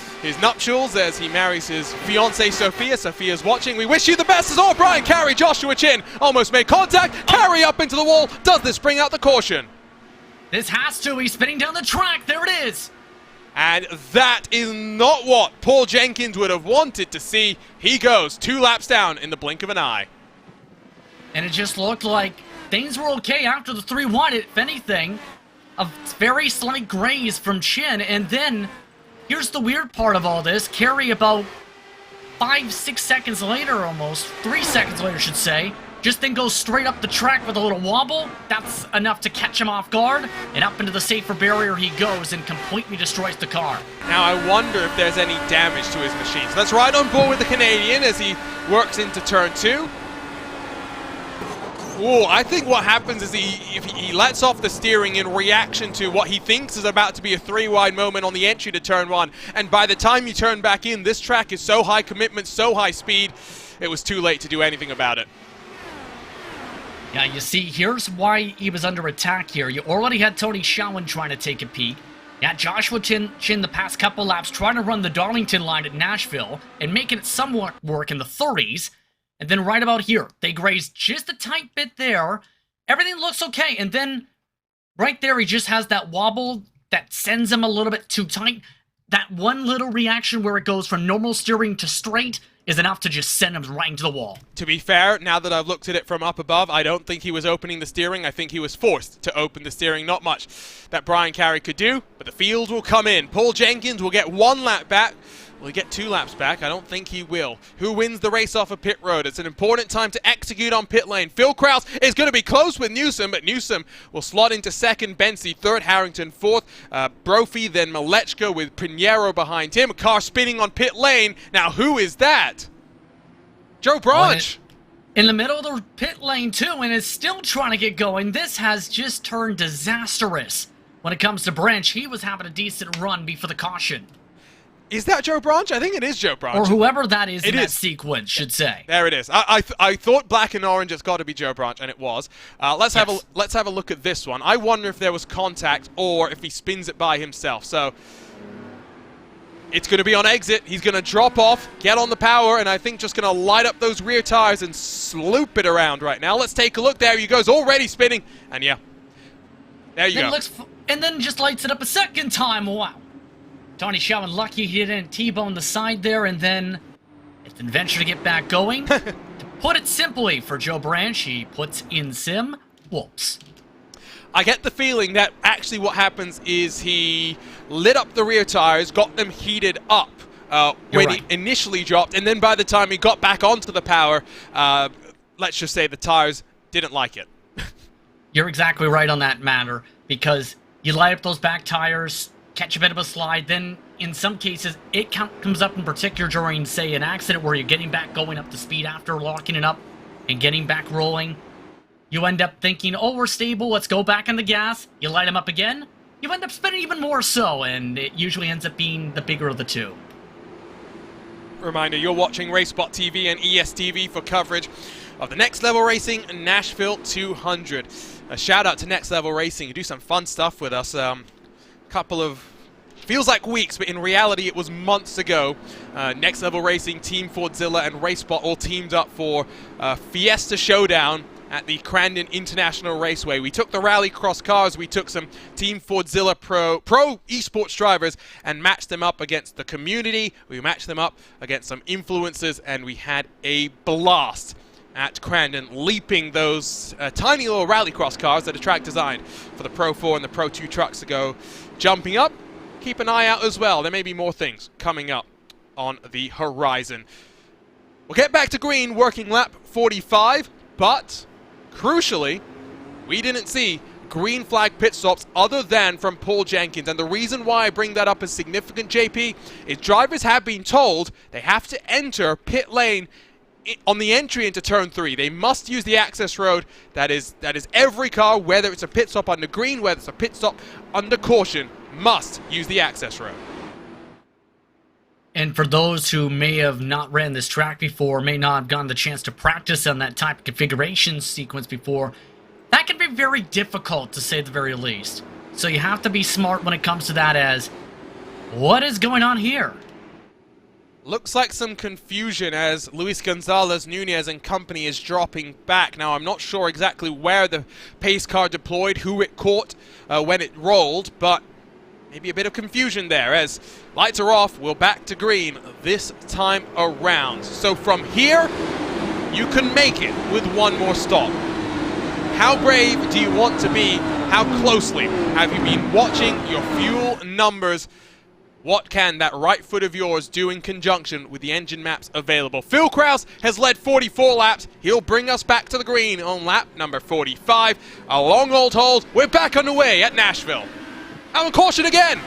nuptials as he marries his fiancée Sophia. Sophia's watching. We wish you the best as all. Brian Carey, Joshua Chin almost made contact. Carey up into the wall. Does this bring out the caution? This has to. He's spinning down the track. There it is. And that is not what Paul Jenkins would have wanted to see. He goes 2 laps down in the blink of an eye. And it just looked like things were okay after the 3-1. If anything, a very slight graze from Chin. And then, here's the weird part of all this. Carey about 5-6 seconds later almost, 3 seconds later I should say, just then goes straight up the track with a little wobble. That's enough to catch him off guard, and up into the safer barrier he goes and completely destroys the car. Now I wonder if there's any damage to his machine. So let's ride on board with the Canadian as he works into turn 2. Ooh, I think what happens is he lets off the steering in reaction to what he thinks is about to be a 3-wide moment on the entry to turn 1. And by the time you turn back in, this track is so high commitment, so high speed, it was too late to do anything about it. Yeah, you see, here's why he was under attack here. You already had Tony Shalwin trying to take a peek. You had Joshua Chin the past couple laps trying to run the Darlington line at Nashville and making it somewhat work in the 30s. And then right about here, they grazed just a tight bit there. Everything looks okay. And then right there, he just has that wobble that sends him a little bit too tight. That one little reaction where it goes from normal steering to straight is enough to just send him right into the wall. To be fair, now that I've looked at it from up above, I don't think he was opening the steering. I think he was forced to open the steering. Not much that Brian Carey could do, but the field will come in. Paul Jenkins will get 1 lap back. Will he get 2 laps back? I don't think he will. Who wins the race off of pit road? It's an important time to execute on pit lane. Phil Krause is going to be close with Newsom, but Newsom will slot into 2nd. Bensi 3rd. Harrington 4th. Brophy, then Malechka with Pinheiro behind him. A car spinning on pit lane. Now, who is that? Joe Branch. In the middle of the pit lane, too, and is still trying to get going. This has just turned disastrous. When it comes to Branch, he was having a decent run before the caution. Is that Joe Branch? I think it is Joe Branch. Or whoever that is in that sequence, should say. There it is. I thought black and orange, it's got to be Joe Branch, and it was. Let's have a look at this one. I wonder if there was contact or if he spins it by himself. So It's going to be on exit. He's going to drop off, get on the power, and I think just going to light up those rear tires and sloop it around right now. Let's take a look. There he goes, already spinning. And yeah, there you go. And then just lights it up a second time. Wow. Tony Schauen lucky he didn't T-bone the side there, and then it's an adventure to get back going. To put it simply, for Joe Branch, he puts in sim, whoops. I get the feeling that actually what happens is he lit up the rear tires, got them heated up when he initially dropped, and then by the time he got back onto the power, let's just say the tires didn't like it. You're exactly right on that matter, because you light up those back tires, catch a bit of a slide, then in some cases it comes up in particular during, say, an accident where you're getting back going up to speed after locking it up and getting back rolling. You end up thinking, oh, we're stable, let's go back on the gas. You light them up again, you end up spinning even more so, and it usually ends up being the bigger of the two. Reminder, you're watching RaceSpottv and ESTV for coverage of the Next Level Racing Nashville 200. A shout out to Next Level Racing, who do some fun stuff with us. Couple of, feels like weeks, but in reality it was months ago. Next Level Racing, Team Fordzilla, and RaceSpot all teamed up for Fiesta Showdown at the Crandon International Raceway. We took the rallycross cars, we took some Team Fordzilla Pro esports drivers and matched them up against the community, we matched them up against some influencers, and we had a blast at Crandon, leaping those tiny little rallycross cars that are track designed for the Pro 4 and the Pro 2 trucks to go jumping up. Keep an eye out as well, there may be more things coming up on the horizon. We'll get back to green, working lap 45, but crucially, we didn't see green flag pit stops other than from Paul Jenkins. And the reason why I bring that up as significant, JP, is drivers have been told they have to enter pit lane on the entry into turn 3. They must use the access road. That is every car, whether it's a pit stop under green, whether it's a pit stop under caution, must use the access road. And for those who may have not ran this track before, may not have gotten the chance to practice on that type of configuration sequence before, that can be very difficult, to say the very least. So you have to be smart when it comes to that, as, what is going on here? Looks like some confusion as Luis Gonzalez Nunez and company is dropping back. Now, I'm not sure exactly where the pace car deployed, who it caught when it rolled, but maybe a bit of confusion there as lights are off, we're back to green this time around. So from here, you can make it with one more stop. How brave do you want to be? How closely have you been watching your fuel numbers? What can that right foot of yours do in conjunction with the engine maps available? Phil Krause has led 44 laps. He'll bring us back to the green on lap number 45. A long old hold. We're back underway at Nashville. Out of caution again.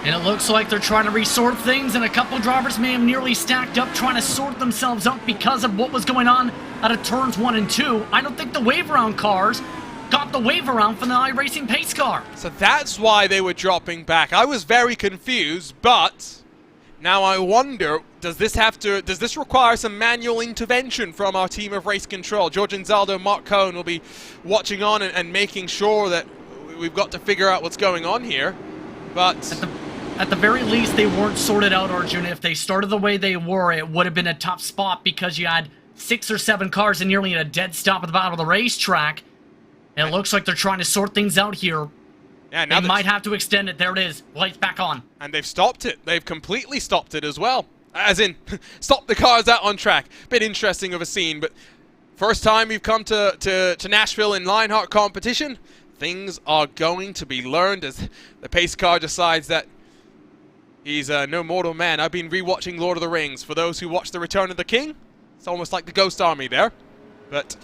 And it looks like they're trying to resort things, and a couple drivers may have nearly stacked up trying to sort themselves up because of what was going on out of turns 1 and 2. I don't think the wave around cars got the wave around from the iRacing pace car. So that's why they were dropping back. I was very confused, but now I wonder, does this require some manual intervention from our team of race control? George Anzaldo, Mark Cohen will be watching on and making sure that we've got to figure out what's going on here. But at the very least, they weren't sorted out, Arjun. If they started the way they were, it would have been a tough spot because you had 6 or 7 cars and nearly at a dead stop at the bottom of the racetrack. And it looks like they're trying to sort things out here. Yeah, now they might have to extend it. There it is. Lights back on. And they've stopped it. They've completely stopped it as well. As in, stopped the cars out on track. Bit interesting of a scene, but first time we've come to Nashville in Lionheart competition. Things are going to be learned as the pace car decides that he's no mortal man. I've been rewatching Lord of the Rings. For those who watch The Return of the King, it's almost like the Ghost Army there. But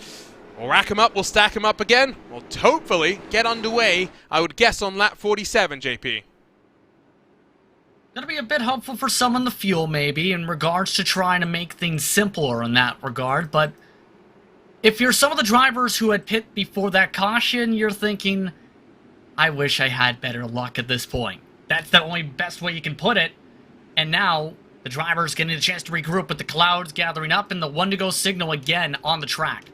we'll rack them up, we'll stack them up again. We'll hopefully get underway, I would guess, on lap 47, JP. Gonna be a bit helpful for some on the fuel, maybe, in regards to trying to make things simpler in that regard, but if you're some of the drivers who had pit before that caution, you're thinking, I wish I had better luck at this point. That's the only best way you can put it. And now, the driver's getting a chance to regroup with the clouds gathering up and the 1-to-go signal again on the track.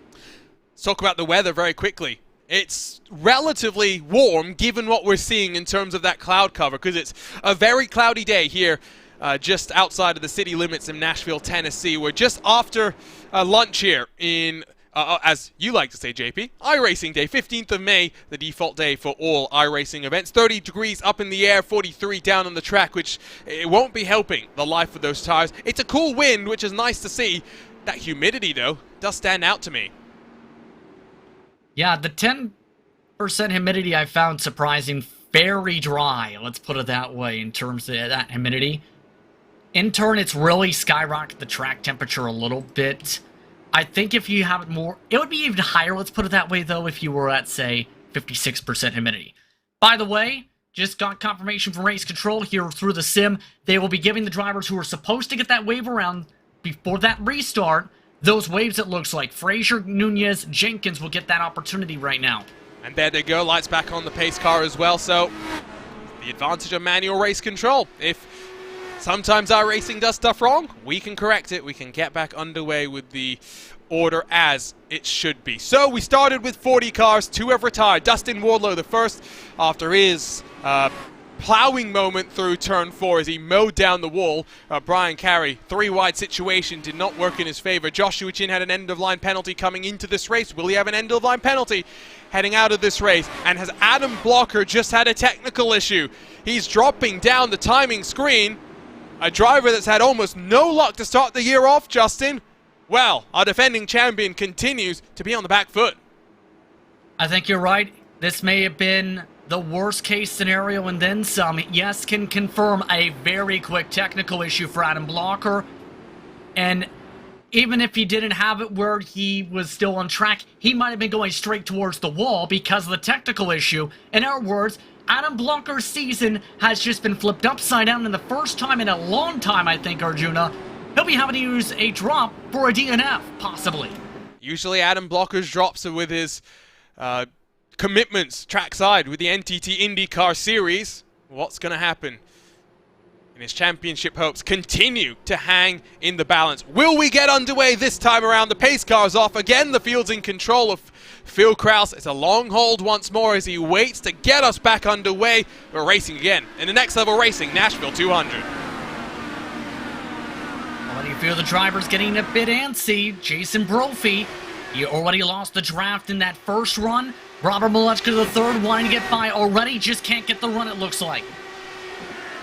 Let's talk about the weather very quickly. it's relatively warm given what we're seeing in terms of that cloud cover, because it's a very cloudy day here just outside of the city limits in Nashville, Tennessee. We're just after lunch here in, as you like to say, JP, iRacing Day, 15th of May, the default day for all iRacing events. 30 degrees up in the air, 43 down on the track, which it won't be helping the life of those tires. It's a cool wind, which is nice to see. That humidity, though, does stand out to me. Yeah, the 10% humidity I found surprising. Very dry, let's put it that way, in terms of that humidity. In turn, it's really skyrocketed the track temperature a little bit. I think if you have it more, it would be even higher, let's put it that way, though, if you were at, say, 56% humidity. By the way, just got confirmation from Race Control here through the sim. They will be giving the drivers who are supposed to get that wave around before that restart, those waves, it looks like. Frazier, Nunez, Jenkins will get that opportunity right now. And there they go, lights back on the pace car as well, so the advantage of manual race control. If sometimes our racing does stuff wrong, we can correct it. We can get back underway with the order as it should be. So we started with 40 cars, 2 have retired. Dustin Wardlow the first after his plowing moment through turn 4 as he mowed down the wall. Brian Carey, 3-wide situation did not work in his favor. Joshua Chin had an end-of-line penalty coming into this race. Will he have an end-of-line penalty heading out of this race? And has Adam Blocker just had a technical issue? He's dropping down the timing screen. A driver that's had almost no luck to start the year off, Justin. Well, our defending champion continues to be on the back foot. I think you're right. This may have been the worst case scenario and then some. Yes, can confirm a very quick technical issue for Adam Blocker. And even if he didn't have it where he was still on track, he might have been going straight towards the wall because of the technical issue. In other words, Adam Blocker's season has just been flipped upside down, and the first time in a long time, I think, Arjuna, he'll be having to use a drop for a DNF, possibly. Usually Adam Blocker's drops are with his commitments trackside with the NTT IndyCar Series. What's going to happen? And his championship hopes continue to hang in the balance. Will we get underway this time around? The pace car's off. Again, the field's in control of Phil Krause. It's a long hold once more as he waits to get us back underway. We're racing again in the Next Level Racing Nashville 200. Already feel the drivers getting a bit antsy. Jason Brophy, he already lost the draft in that first run. Robert Malechka the third, wanting to get by already, just can't get the run, it looks like.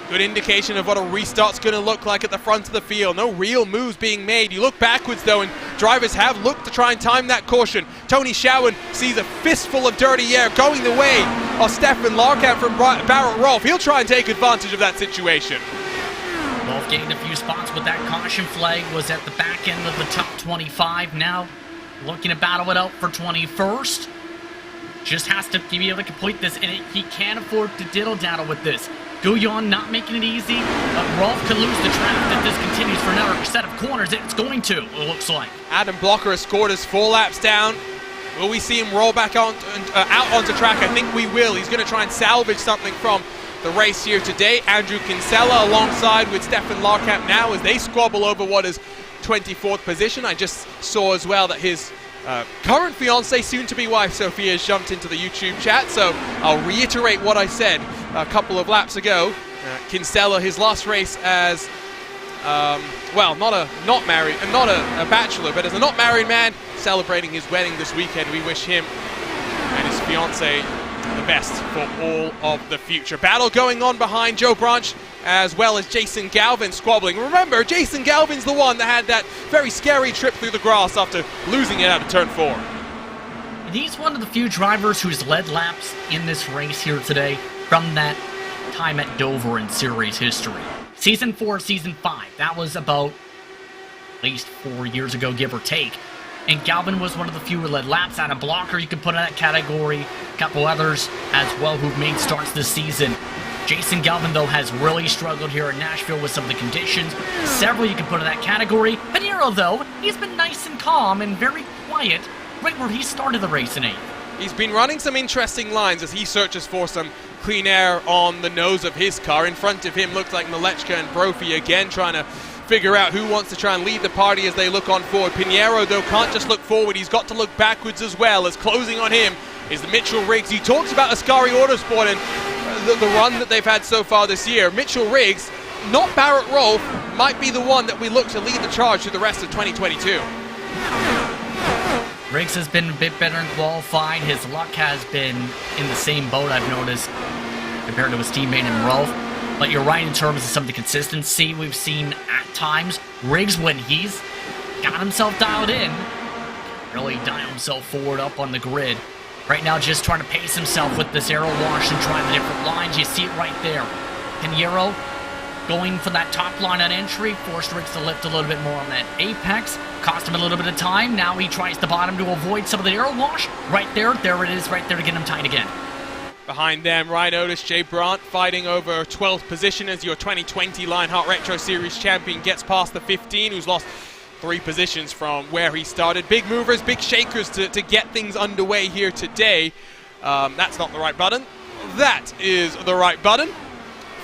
Good indication of what a restart's going to look like at the front of the field. No real moves being made. You look backwards, though, and drivers have looked to try and time that caution. Tony Schowen sees a fistful of dirty air going the way of Stefan Larkamp from Barrett Rolf. He'll try and take advantage of that situation. Rolf gained a few spots with that caution flag, was at the back end of the top 25. Now looking to battle it out for 21st. Just has to be able to complete this, and he can't afford to diddle-daddle with this. Guyon not making it easy, but Rolf could lose the draft if this continues for another set of corners. It's going to, it looks like. Adam Blocker has scored his 4 laps down. Will we see him roll back on, out onto track? I think we will. He's going to try and salvage something from the race here today. Andrew Kinsella alongside with Stefan Larkamp now as they squabble over what is 24th position. I just saw as well that his current fiancée, soon-to-be wife, Sophia, has jumped into the YouTube chat, so I'll reiterate what I said a couple of laps ago. Kinsella, his last race as, well, not a bachelor, but as a not married man, celebrating his wedding this weekend. We wish him and his fiancée the best for all of the future. Battle going on behind Joe Branch as well as Jason Galvin squabbling. Remember, Jason Galvin's the one that had that very scary trip through the grass after losing it out of turn 4. And he's one of the few drivers who's led laps in this race here today from that time at Dover in series history. Season 4, Season 5, that was about at least 4 years ago, give or take. And Galvin was one of the few who led laps. Out of Blocker, you could put in that category. A couple others as well who've made starts this season. Jason Galvin, though, has really struggled here in Nashville with some of the conditions. Several you can put in that category. Pinheiro, though, he's been nice and calm and very quiet right where he started the race in 8th. He's been running some interesting lines as he searches for some clean air on the nose of his car. In front of him looks like Malechka and Brophy again trying to figure out who wants to try and lead the party as they look on forward. Pinheiro, though, can't just look forward. He's got to look backwards as well as closing on him is the Mitchell Riggs. You talked about Ascari Autosport and the run that they've had so far this year. Mitchell Riggs, not Barrett Rolfe, might be the one that we look to lead the charge through the rest of 2022. Riggs has been a bit better in qualifying. His luck has been in the same boat, I've noticed, compared to his teammate in Rolfe. But you're right in terms of some of the consistency we've seen at times. Riggs, when he's got himself dialed in, really dial himself forward up on the grid. Right now, just trying to pace himself with this aero wash and trying the different lines. You see it right there. Pinheiro going for that top line on entry, forced Riggs to lift a little bit more on that apex. Cost him a little bit of time. Now he tries the bottom to avoid some of the aero wash. Right there, there it is, right there to get him tight again. Behind them, Ryan Otis, Jay Brandt fighting over 12th position as your 2020 Lionheart Retro Series champion gets past the 15, who's lost 3 positions from where he started. Big movers, big shakers to get things underway here today. That's not the right button. That is the right button.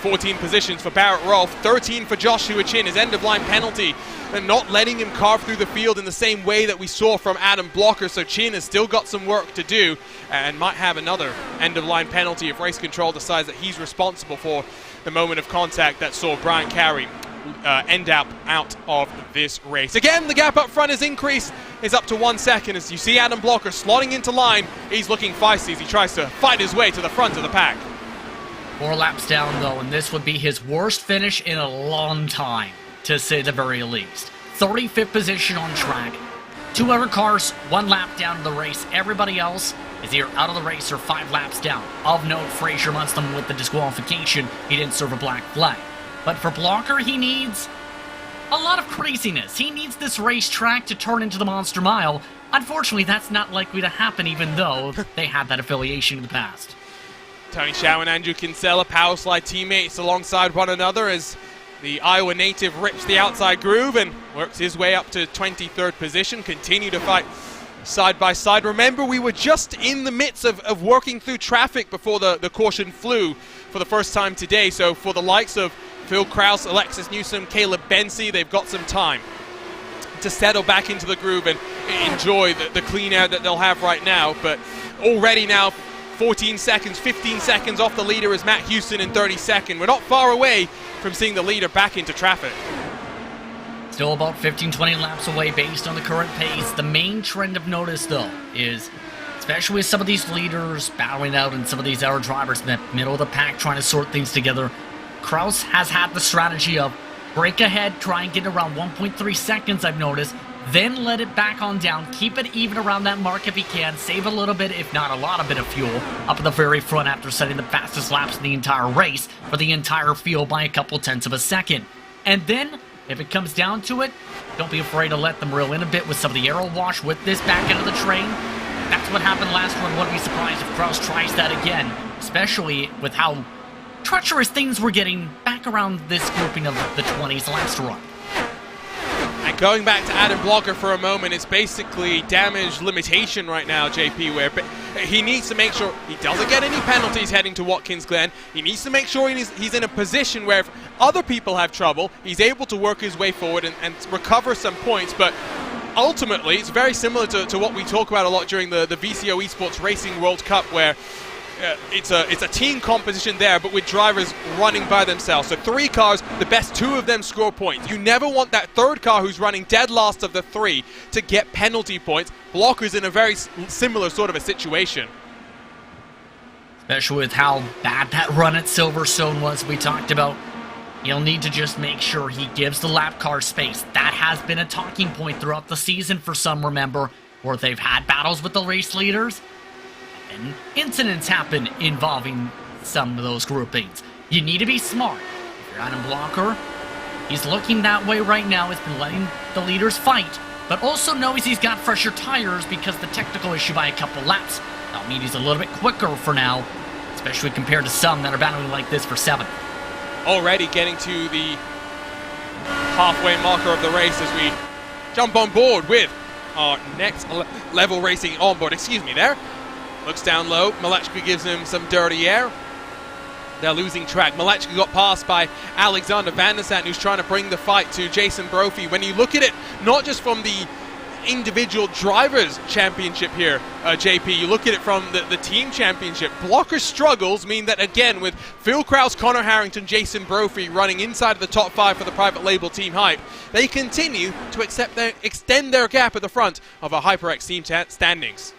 14 positions for Barrett Rolfe, 13 for Joshua Chin, his end-of-line penalty, and not letting him carve through the field in the same way that we saw from Adam Blocker, so Chin has still got some work to do and might have another end-of-line penalty if race control decides that he's responsible for the moment of contact that saw Brian Carey end up out of this race. Again, the gap up front is increased, is up to 1 second as you see Adam Blocker slotting into line. He's looking feisty as he tries to fight his way to the front of the pack. 4 laps down, though, and this would be his worst finish in a long time, to say the very least. 35th position on track. 2 other cars, 1 lap down in the race. Everybody else is either out of the race or 5 laps down. Of note, Fraser Munston with the disqualification. He didn't serve a black flag. But for Blocker, he needs a lot of craziness. He needs this racetrack to turn into the Monster Mile. Unfortunately, that's not likely to happen, even though they had that affiliation in the past. Tony Shaw and Andrew Kinsella, Power Slide teammates alongside one another as the Iowa native rips the outside groove and works his way up to 23rd position. Continue to fight side by side. Remember, we were just in the midst of working through traffic before the caution flew for the first time today. So for the likes of Phil Krause, Alexis Newsom, Caleb Bensi, they've got some time to settle back into the groove and enjoy the clean air that they'll have right now. But already now, 14 seconds, 15 seconds off the leader is Matt Houston in 32nd. We're not far away from seeing the leader back into traffic. Still about 15-20 laps away based on the current pace. The main trend of notice, though, is especially with some of these leaders battling out and some of these other drivers in the middle of the pack trying to sort things together, Krause has had the strategy of break ahead, try and get around 1.3 seconds, I've noticed, then let it back on down, keep it even around that mark if he can, save a little bit, if not a lot of bit of fuel, up at the very front after setting the fastest laps in the entire race for the entire field by a couple tenths of a second. And then, if it comes down to it, don't be afraid to let them reel in a bit with some of the aero wash with this back end of the train. That's what happened last run. Wouldn't be surprised if Krause tries that again, especially with how treacherous things were getting back around this grouping of the 20s last run. And going back to Adam Blocker for a moment, it's basically damage limitation right now, JP, where he needs to make sure he doesn't get any penalties heading to Watkins Glen. He needs to make sure he's in a position where if other people have trouble, he's able to work his way forward and recover some points. But ultimately, it's very similar to what we talk about a lot during the VCO Esports Racing World Cup, where it's a team composition there, but with drivers running by themselves. So 3 cars, the best 2 of them score points. You never want that 3rd car who's running dead last of the 3 to get penalty points. Blocker's in a very similar sort of a situation. Especially with how bad that run at Silverstone was, we talked about. He'll need to just make sure he gives the lap car space. That has been a talking point throughout the season for some, remember, where they've had battles with the race leaders. And incidents happen involving some of those groupings. You need to be smart. If you're Adam Blocker, he's looking that way right now. He's been letting the leaders fight, but also knows he's got fresher tires because the technical issue by a couple laps. That'll mean he's a little bit quicker for now, especially compared to some that are battling like this for 7. Already getting to the halfway marker of the race as we jump on board with our Next Level Racing onboard. Excuse me there. Looks down low. Malechka gives him some dirty air. They're losing track. Malechka got passed by Alexander Van der Sant, who's trying to bring the fight to Jason Brophy. When you look at it, not just from the individual drivers championship here, JP. You look at it from the team championship. Blocker struggles mean that, again, with Phil Krause, Connor Harrington, Jason Brophy running inside of the top 5 for the private label Team Hype, they continue to extend their gap at the front of a HyperX team standings.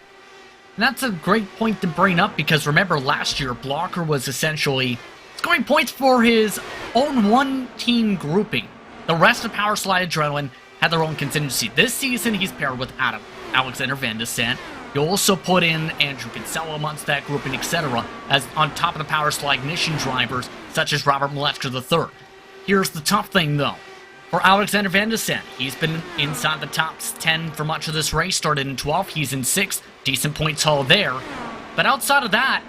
And that's a great point to bring up, because remember last year, Blocker was essentially scoring points for his own one-team grouping. The rest of Power Slide Adrenaline had their own contingency. This season, he's paired with Alexander Van de Sant. You also put in Andrew Kinsella amongst that grouping, etc., as on top of the Power Slide Ignition drivers, such as Robert Malechka III. Here's the tough thing, though. For Alexander Van de Sant, he's been inside the top 10 for much of this race. Started in 12th, he's in 6th. Decent points haul there. But outside of that,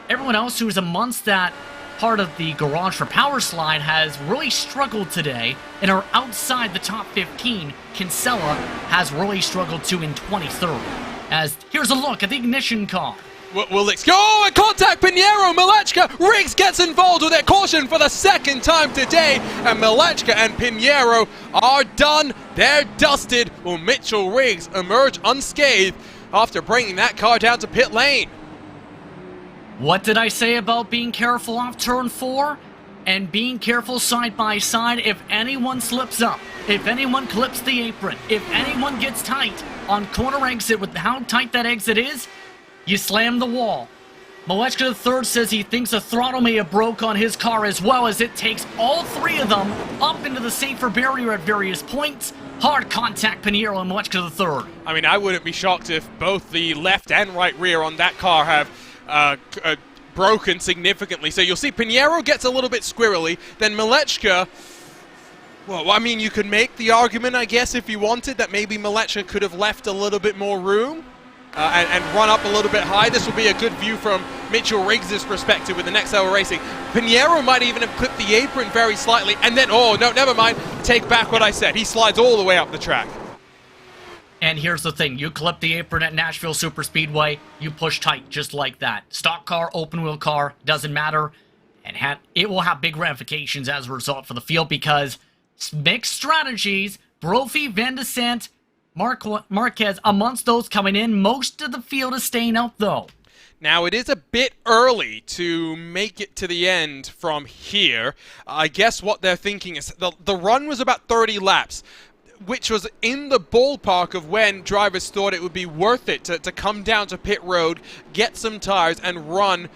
everyone else who's amongst that part of the garage for Power Slide has really struggled today and are outside the top 15. Kinsella has really struggled too in 23rd. As here's a look at the ignition car. Well, let's go and contact Pinheiro. Malechka, Riggs gets involved with their caution for the second time today, and Malechka and Pinheiro are done. They're dusted. Will Mitchell Riggs emerge unscathed after bringing that car down to pit lane? What did I say about being careful off turn 4? And being careful side by side. If anyone slips up, if anyone clips the apron, if anyone gets tight on corner exit with how tight that exit is, you slam the wall. Malechka III says he thinks a throttle may have broke on his car, as well as it takes all 3 of them up into the safer barrier at various points. Hard contact, Pinheiro and Malechka III. I mean, I wouldn't be shocked if both the left and right rear on that car have broken significantly. So you'll see Pinheiro gets a little bit squirrely, then Malechka, well, I mean, you could make the argument, I guess, if you wanted, that maybe Malechka could have left a little bit more room and run up a little bit high. This will be a good view from Mitchell Riggs' perspective with the Next Level Racing. Pinheiro might even have clipped the apron very slightly, and then, oh, no, never mind, take back what I said. He slides all the way up the track. And here's the thing, you clip the apron at Nashville SuperSpeedway, you push tight just like that. Stock car, open wheel car, doesn't matter. And it will have big ramifications as a result for the field, because mixed strategies, Brophy, Van de Sant, Marquez, amongst those coming in. Most of the field is staying out, though. Now, it is a bit early to make it to the end from here. I guess what they're thinking is the run was about 30 laps, which was in the ballpark of when drivers thought it would be worth it to come down to pit road, get some tires, and run,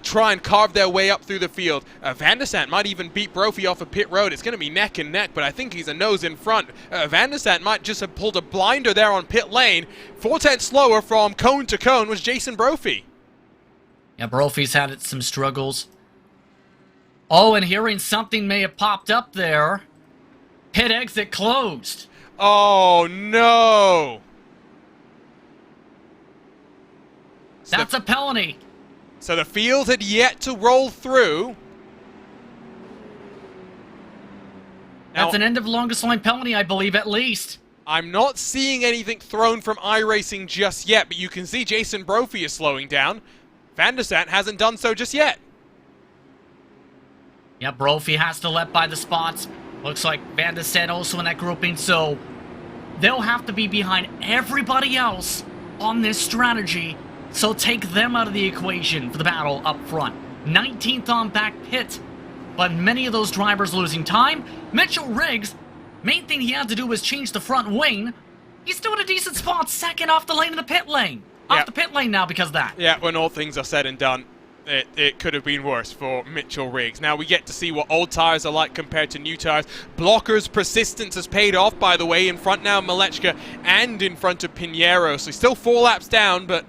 try and carve their way up through the field. Van de Sant might even beat Brophy off of pit road. It's going to be neck and neck, but I think he's a nose in front. Van de Sant might just have pulled a blinder there on pit lane. 4/10 slower from cone to cone was Jason Brophy. Yeah, Brophy's had some struggles. Oh, and hearing something may have popped up there. Pit exit closed. Oh, no. That's a penalty. So the field had yet to roll through. That's an end of longest line penalty, I believe, at least. I'm not seeing anything thrown from iRacing just yet, but you can see Jason Brophy is slowing down. Van de Sant hasn't done so just yet. Yeah, Brophy has to let by the spots. Looks like Van de Sant also in that grouping, so they'll have to be behind everybody else on this strategy. So take them out of the equation for the battle up front. 19th on back pit, but many of those drivers losing time. Mitchell Riggs, main thing he had to do was change the front wing. He's still in a decent spot, second off the lane in the pit lane. Off the pit lane now because of that. Yeah, when all things are said and done, it could have been worse for Mitchell Riggs. Now we get to see what old tires are like compared to new tires. Blocker's persistence has paid off, by the way, in front now of Malechka and in front of Pinheiro. So still 4 laps down, but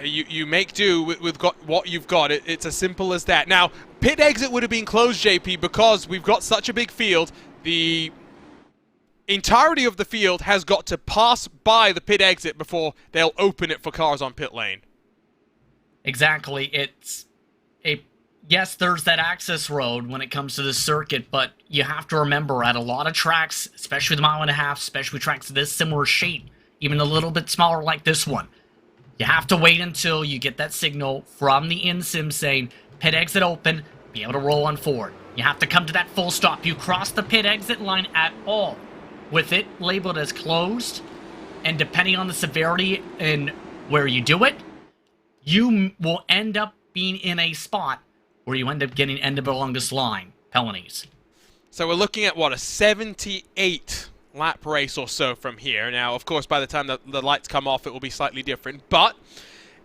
you make do with what you've got. It's as simple as that. Now, pit exit would have been closed, JP, because we've got such a big field. The entirety of the field has got to pass by the pit exit before they'll open it for cars on pit lane. Exactly. Yes, there's that access road when it comes to this circuit, but you have to remember at a lot of tracks, especially the 1.5 miles, especially tracks of this similar shape, even a little bit smaller like this one, you have to wait until you get that signal from the in-sim saying pit exit open, be able to roll on forward. You have to come to that full stop. You cross the pit exit line at all. with it labeled as closed, and depending on the severity and where you do it, you will end up being in a spot where you end up getting end of the longest line penalties. So we're looking at, what, a 78 lap race or so from here. Now, of course, by the time the lights come off, it will be slightly different. But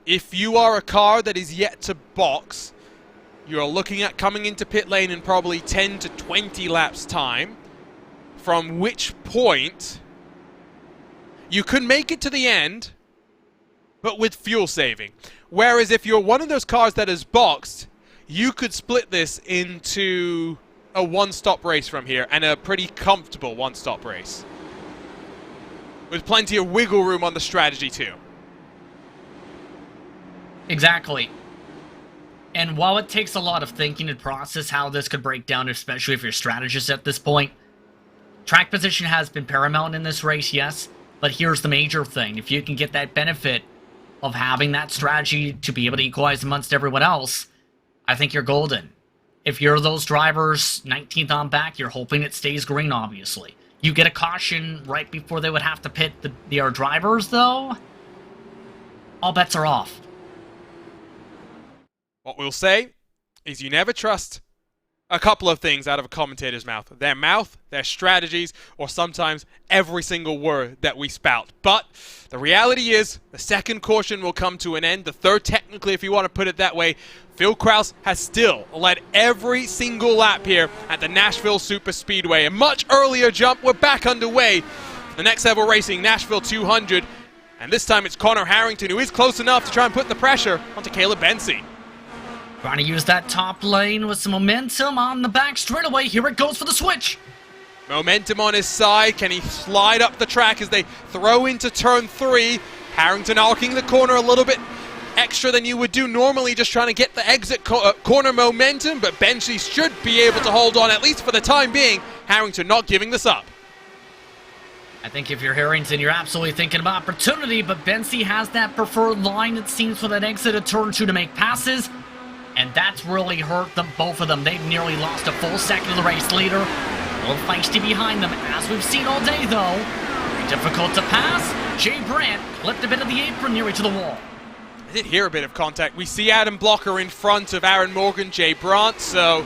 if you are a car that is yet to box, you're looking at coming into pit lane in probably 10 to 20 laps time, from which point you could make it to the end, but with fuel saving. Whereas if you're one of those cars that is boxed, you could split this into a one-stop race from here, and a pretty comfortable one-stop race, with plenty of wiggle room on the strategy too. Exactly. And while it takes a lot of thinking to process how this could break down, especially if you're a strategist at this point, track position has been paramount in this race, yes, but here's the major thing. If you can get that benefit of having that strategy to be able to equalize amongst everyone else, I think you're golden. If you're those drivers 19th on back, you're hoping it stays green, obviously. You get a caution right before they would have to pit the drivers, though, all bets are off. What we'll say is you never trust a couple of things out of a commentator's mouth. Their strategies, or sometimes every single word that we spout. But the reality is, the second caution will come to an end. The third, technically, if you want to put it that way. Phil Krause has still led every single lap here at the Nashville SuperSpeedway. A much earlier jump. We're back underway. The Next Level Racing Nashville 200. And this time it's Connor Harrington, who is close enough to try and put the pressure onto Caleb Bensi. Trying to use that top lane with some momentum on the back straightaway. Here it goes for the switch. Momentum on his side. Can he slide up the track as they throw into turn 3? Harrington arcing the corner a little bit extra than you would do normally, just trying to get the exit corner momentum, but Bensi should be able to hold on, at least for the time being. Harrington not giving this up. I think if you're Harrington, you're absolutely thinking of opportunity, but Bensi has that preferred line, it seems, for that exit of turn 2 to make passes, and that's really hurt them, both of them. They've nearly lost a full second of the race leader. A little feisty behind them, as we've seen all day, though. Very difficult to pass. Jay Brandt clipped a bit of the apron nearly to the wall. I did hear a bit of contact. We see Adam Blocker in front of Aaron Morgan, Jay Brandt, so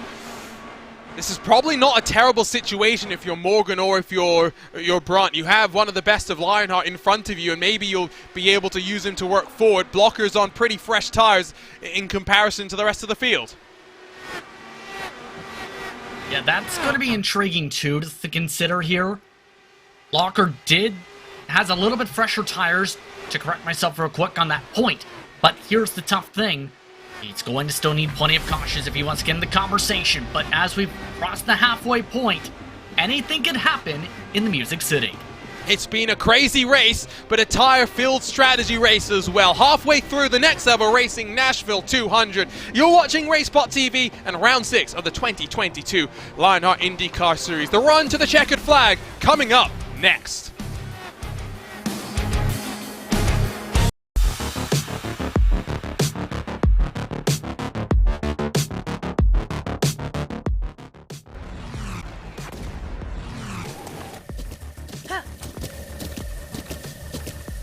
this is probably not a terrible situation if you're Morgan or if you're Brandt. You have one of the best of Lionheart in front of you, and maybe you'll be able to use him to work forward. Blocker's on pretty fresh tires in comparison to the rest of the field. Yeah, that's going to be intriguing, too, to consider here. Blocker has a little bit fresher tires, to correct myself real quick on that point. But here's the tough thing. He's going to still need plenty of cautions if he wants to get in the conversation. But as we've crossed the halfway point, anything could happen in the Music City. It's been a crazy race, but a tire-filled strategy race as well. Halfway through the Next Level Racing Nashville 200. You're watching RaceSpottv and round 6 of the 2022 Lionheart IndyCar Series. The run to the checkered flag coming up next.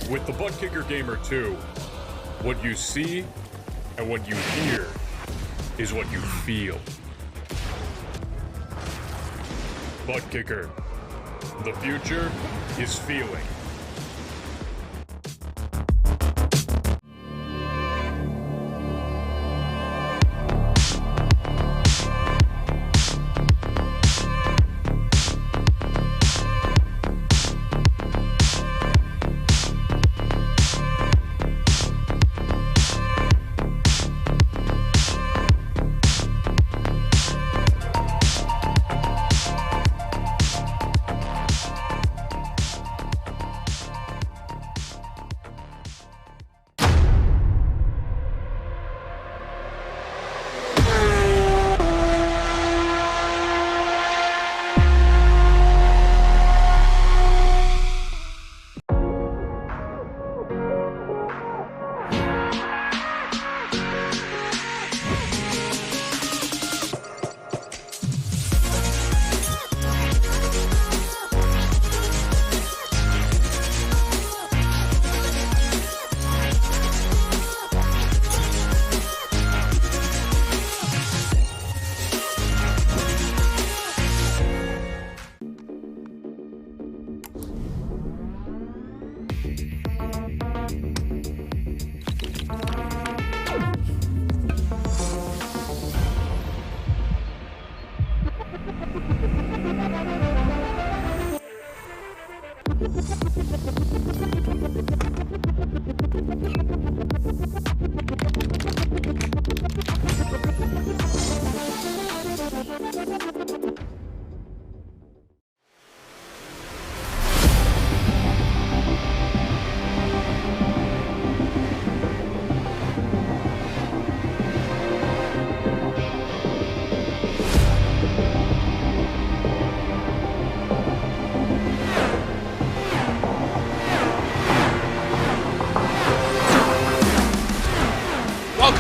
With the ButtKicker Gamer 2, what you see and what you hear is what you feel. ButtKicker, the future is feeling.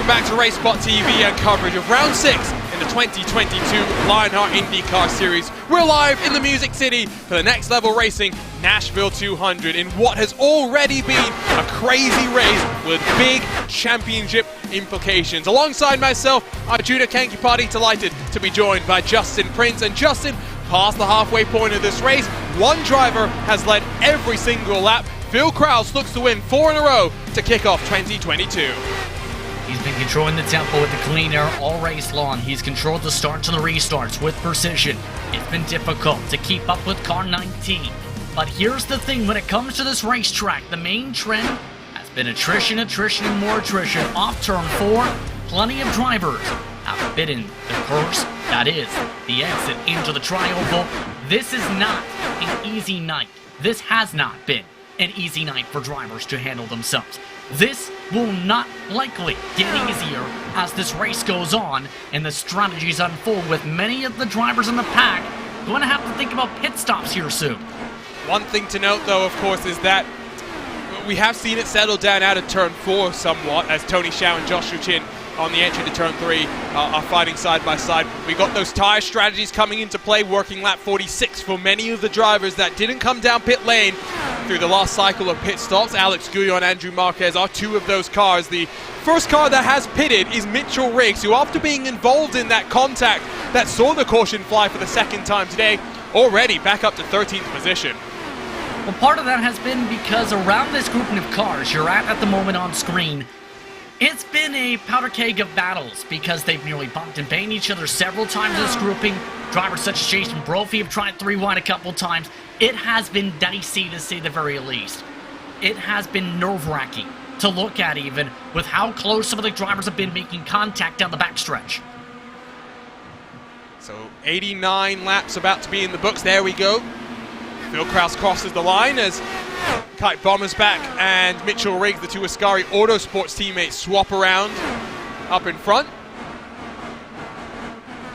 welcome back to RaceSpottv and coverage of Round 6 in the 2022 Lionheart IndyCar Series. We're live in the Music City for the Next Level Racing Nashville 200 in what has already been a crazy race with big championship implications. Alongside myself, Arjuna Kankipati, delighted to be joined by Justin Prince. And Justin, past the halfway point of this race, one driver has led every single lap. Phil Krause looks to win 4 in a row to kick off 2022. He's been controlling the tempo with the clean air all race long. He's controlled the starts and the restarts with precision. It's been difficult to keep up with car 19. But here's the thing, when it comes to this racetrack, the main trend has been attrition, and more attrition. Off turn 4, plenty of drivers have bidden the course, that is, the exit into the tri-oval. This is not an easy night. This has not been an easy night for drivers to handle themselves. This will not likely get easier as this race goes on and the strategies unfold, with many of the drivers in the pack going to have to think about pit stops here soon. One thing to note, though, of course, is that we have seen it settle down out of turn 4 somewhat, as Tony Hsiao and Joshua Chin on the entry to turn 3 are fighting side by side. We got those tire strategies coming into play, working lap 46 for many of the drivers that didn't come down pit lane through the last cycle of pit stops. Alex Guillon and Andrew Marquez are 2 of those cars. The first car that has pitted is Mitchell Riggs, who, after being involved in that contact that saw the caution fly for the second time today, already back up to 13th position. Well, part of that has been because around this grouping of cars you're at the moment on screen, it's been a powder keg of battles because they've nearly bumped and banged each other several times in this grouping. Drivers such as Jason Brophy have tried 3 wide a couple times. It has been dicey, to say the very least. It has been nerve-wracking to look at, even with how close some of the drivers have been making contact down the backstretch. So 89 laps about to be in the books. There we go. Phil Krause crosses the line as Kite Bomber's back and Mitchell Riggs, the 2 Ascari Autosports teammates, swap around up in front.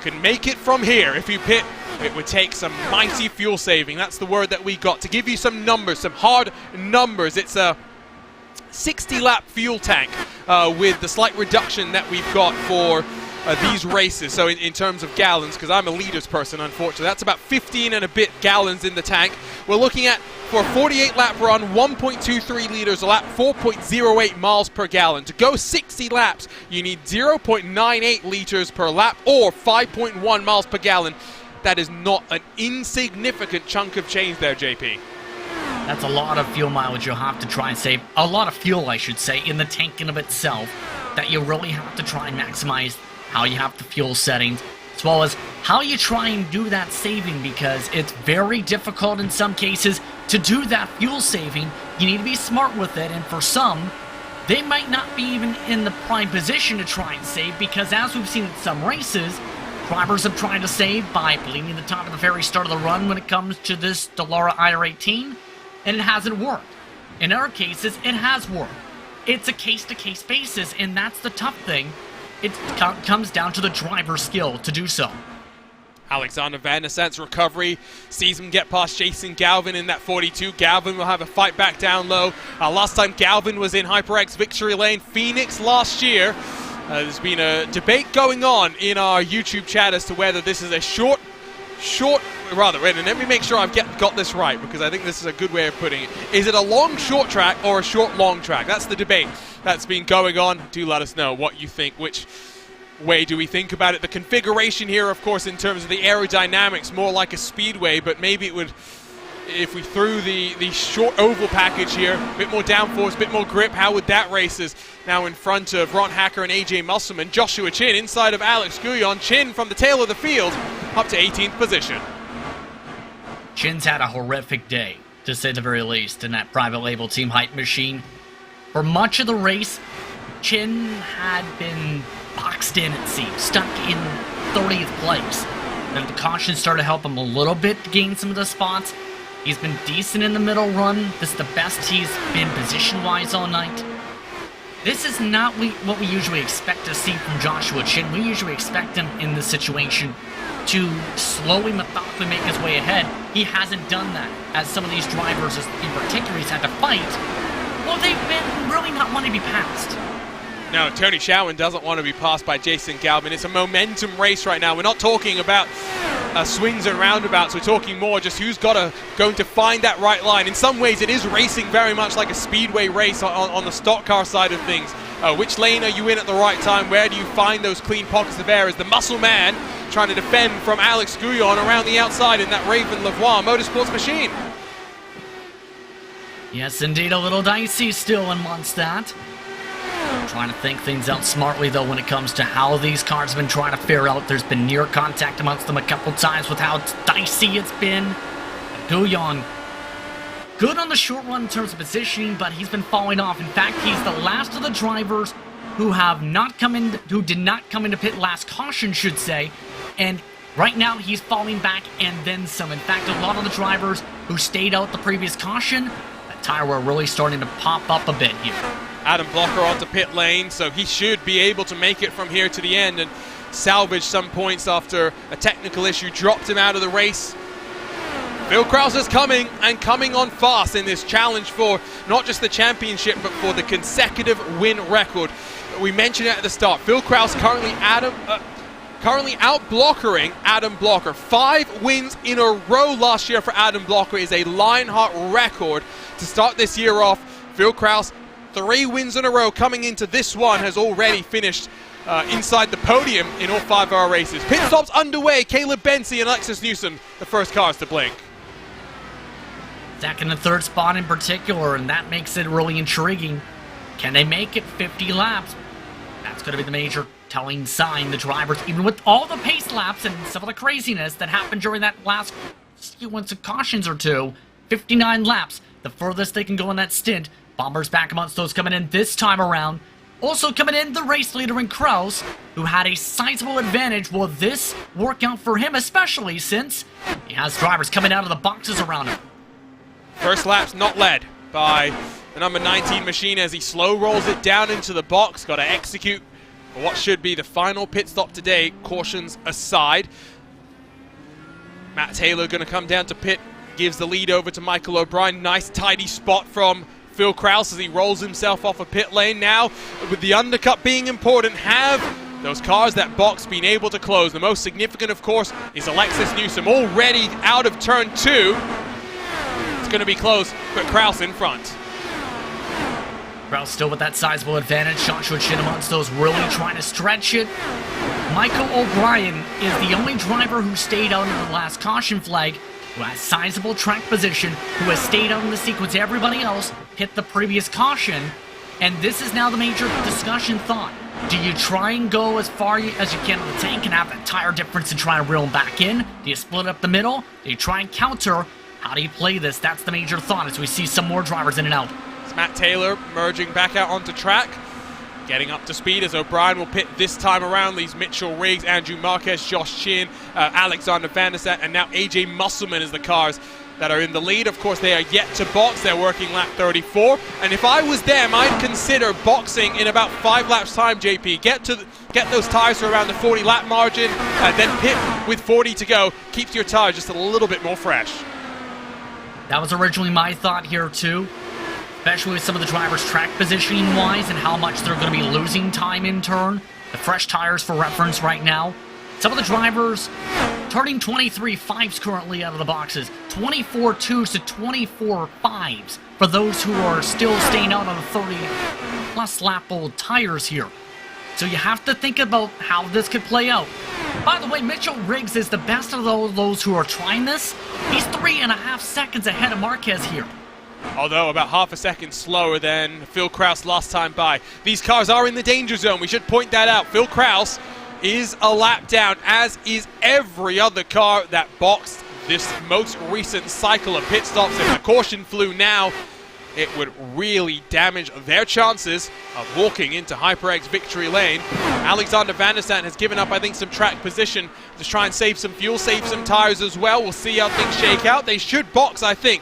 Can make it from here. If you pit, it would take some mighty fuel saving. That's the word that we got. To give you some numbers, some hard numbers, it's a 60-lap fuel tank with the slight reduction that we've got for these races. So in terms of gallons, because I'm a liters person, unfortunately, that's about 15 and a bit gallons in the tank. We're looking at, for a 48-lap run, 1.23 liters a lap, 4.08 miles per gallon. To go 60 laps, you need 0.98 liters per lap, or 5.1 miles per gallon. That is not an insignificant chunk of change there, JP. That's a lot of fuel mileage you'll have to try and save. A lot of fuel, I should say, in the tank in of itself, that you really have to try and maximize how you have the fuel settings, as well as how you try and do that saving, because it's very difficult in some cases to do that fuel saving. You need to be smart with it, and for some, they might not be even in the prime position to try and save, because as we've seen in some races, drivers have tried to save by bleeding the top of the very start of the run when it comes to this Dallara IR18, and it hasn't worked. In other cases, it has worked. It's a case-to-case basis, and that's the tough thing. It comes down to the driver's skill to do so. Alexander Van der Sant's recovery sees him get past Jason Galvin in that 42. Galvin will have a fight back down low. Last time Galvin was in HyperX victory lane, Phoenix last year. There's been a debate going on in our YouTube chat as to whether this is a short, and let me make sure I've got this right, because I think this is a good way of putting it. Is it a long short track or a short long track? That's the debate that's been going on. Do let us know what you think. Which way do we think about it? The configuration here, of course, in terms of the aerodynamics, more like a speedway, but maybe it would, if we threw the short oval package here, a bit more downforce, a bit more grip, how would that race us? Now in front of Ron Hacker and AJ Musselman, Joshua Chin inside of Alex Guillon. Chin from the tail of the field up to 18th position. Chin's had a horrific day, to say the very least, in that private label Team Hype machine. For much of the race, Chin had been boxed in, it seems, stuck in 30th place. Then the caution started to help him a little bit to gain some of the spots. He's been decent in the middle run. This is the best he's been position-wise all night. This is not what we usually expect to see from Joshua Chin. We usually expect him in this situation to slowly, methodically make his way ahead. He hasn't done that, as some of these drivers, in particular, he's had to fight. Well, they've been really not wanting to be passed. No, Tony Showen doesn't want to be passed by Jason Galvin. It's a momentum race right now. We're not talking about swings and roundabouts. We're talking more just who's going to find that right line. In some ways, it is racing very much like a speedway race on the stock car side of things. Which lane are you in at the right time? Where do you find those clean pockets of air? As the muscle man trying to defend from Alex Guyon around the outside in that Raven Lavoie motorsports machine. Yes, indeed, a little dicey still in Mondstadt. Trying to think things out smartly, though, when it comes to how these cars have been trying to fare out. There's been near contact amongst them a couple times with how dicey it's been. Guyon, good on the short run in terms of positioning, but he's been falling off. In fact, he's the last of the drivers who did not come into pit last caution, should say. And right now, he's falling back and then some. In fact, a lot of the drivers who stayed out the previous caution, that tire were really starting to pop up a bit here. Adam Blocker onto pit lane, so he should be able to make it from here to the end and salvage some points after a technical issue dropped him out of the race. Phil Krause is coming, and coming on fast in this challenge for not just the championship, but for the consecutive win record. We mentioned it at the start. Phil Krause currently out-blockering Adam Blocker. 5 wins in a row last year for Adam Blocker is a Lionheart record to start this year off. Phil Krause, 3 wins in a row coming into this one, has already finished inside the podium in all 5 of our races. Pit stops underway. Caleb Bency and Alexis Newsom, the first cars to blink. Second and third spot in particular, and that makes it really intriguing. Can they make it 50 laps? That's going to be the major telling sign. The drivers, even with all the pace laps and some of the craziness that happened during that last sequence of cautions or two, 59 laps, the furthest they can go in that stint. Bombers back amongst those coming in this time around. Also coming in, the race leader in Krause, who had a sizable advantage. Will this work out for him, especially since he has drivers coming out of the boxes around him? First lap's not led by the number 19 machine as he slow rolls it down into the box. Got to execute for what should be the final pit stop today, cautions aside. Matt Taylor going to come down to pit, gives the lead over to Michael O'Brien. Nice tidy spot from Phil Krause as he rolls himself off a pit lane. Now, with the undercut being important, have those cars that box been able to close? The most significant, of course, is Alexis Newsom, already out of turn 2. It's going to be close, but Krause in front. Krause still with that sizable advantage. Joshua Chin amongst those really trying to stretch it. Michael O'Brien is the only driver who stayed out in the last caution flag, who has sizable track position, who has stayed out in the sequence. Everybody else hit the previous caution, and this is now the major discussion thought. Do you try and go as far as you can on the tank and have that tire difference and try and reel them back in? Do you split up the middle? Do you try and counter? How do you play this? That's the major thought as we see some more drivers in and out. It's Matt Taylor merging back out onto track, getting up to speed as O'Brien will pit this time around. Leaves Mitchell Riggs, Andrew Marquez, Josh Chin, Alexander Van der Sat, and now AJ Musselman as the cars that are in the lead. Of course, they are yet to box. They're working lap 34. And if I was them, I'd consider boxing in about 5 laps time, JP. Get those tires to around the 40 lap margin, then pit with 40 to go. Keeps your tires just a little bit more fresh. That was originally my thought here too, especially with some of the drivers track positioning wise and how much they're going to be losing time in turn. The fresh tires for reference right now. Some of the drivers turning 23 5s currently out of the boxes, 24 2s to 24 5s for those who are still staying out on the 30 plus lap old tires here. So you have to think about how this could play out. By the way, Mitchell Riggs is the best of those who are trying this. He's 3.5 seconds ahead of Marquez here. Although about half a second slower than Phil Krause last time by. These cars are in the danger zone. We should point that out. Phil Krause is a lap down, as is every other car that boxed this most recent cycle of pit stops. If the caution flew now, it would really damage their chances of walking into HyperX victory lane. Alexander Van der Sat has given up, I think, some track position to try and save some fuel, save some tires as well. We'll see how things shake out. They should box, I think,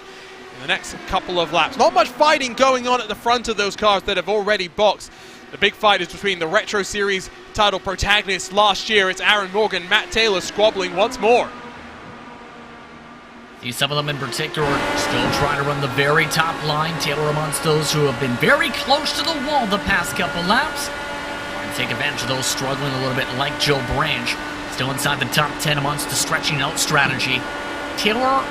in the next couple of laps. Not much fighting going on at the front of those cars that have already boxed. The big fight is between the Retro Series title protagonists last year. It's Aaron Morgan, Matt Taylor squabbling once more. See some of them in particular still trying to run the very top line. Taylor amongst those who have been very close to the wall the past couple laps. take advantage of those struggling a little bit, like Joe Branch. Still inside the top 10 amongst the stretching out strategy. Taylor,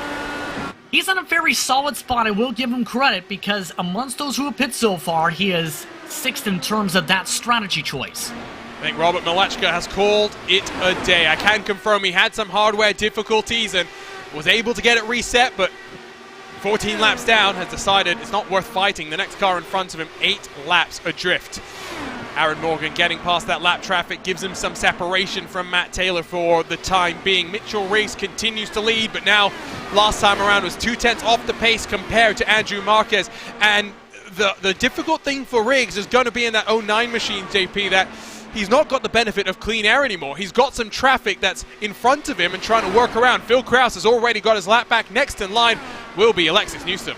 he's in a very solid spot. I will give him credit because amongst those who have pit so far, he is 6th in terms of that strategy choice. I think Robert Malechka has called it a day. I can confirm he had some hardware difficulties and was able to get it reset, but 14 laps down has decided it's not worth fighting. The next car in front of him, 8 laps adrift. Aaron Morgan getting past that lap traffic gives him some separation from Matt Taylor for the time being. Mitchell Riggs continues to lead, but now last time around was 2/10 off the pace compared to Andrew Marquez. And the difficult thing for Riggs is going to be in that 09 machine, JP, that he's not got the benefit of clean air anymore. He's got some traffic that's in front of him and trying to work around. Phil Krause has already got his lap back. Next in line will be Alexis Newsom.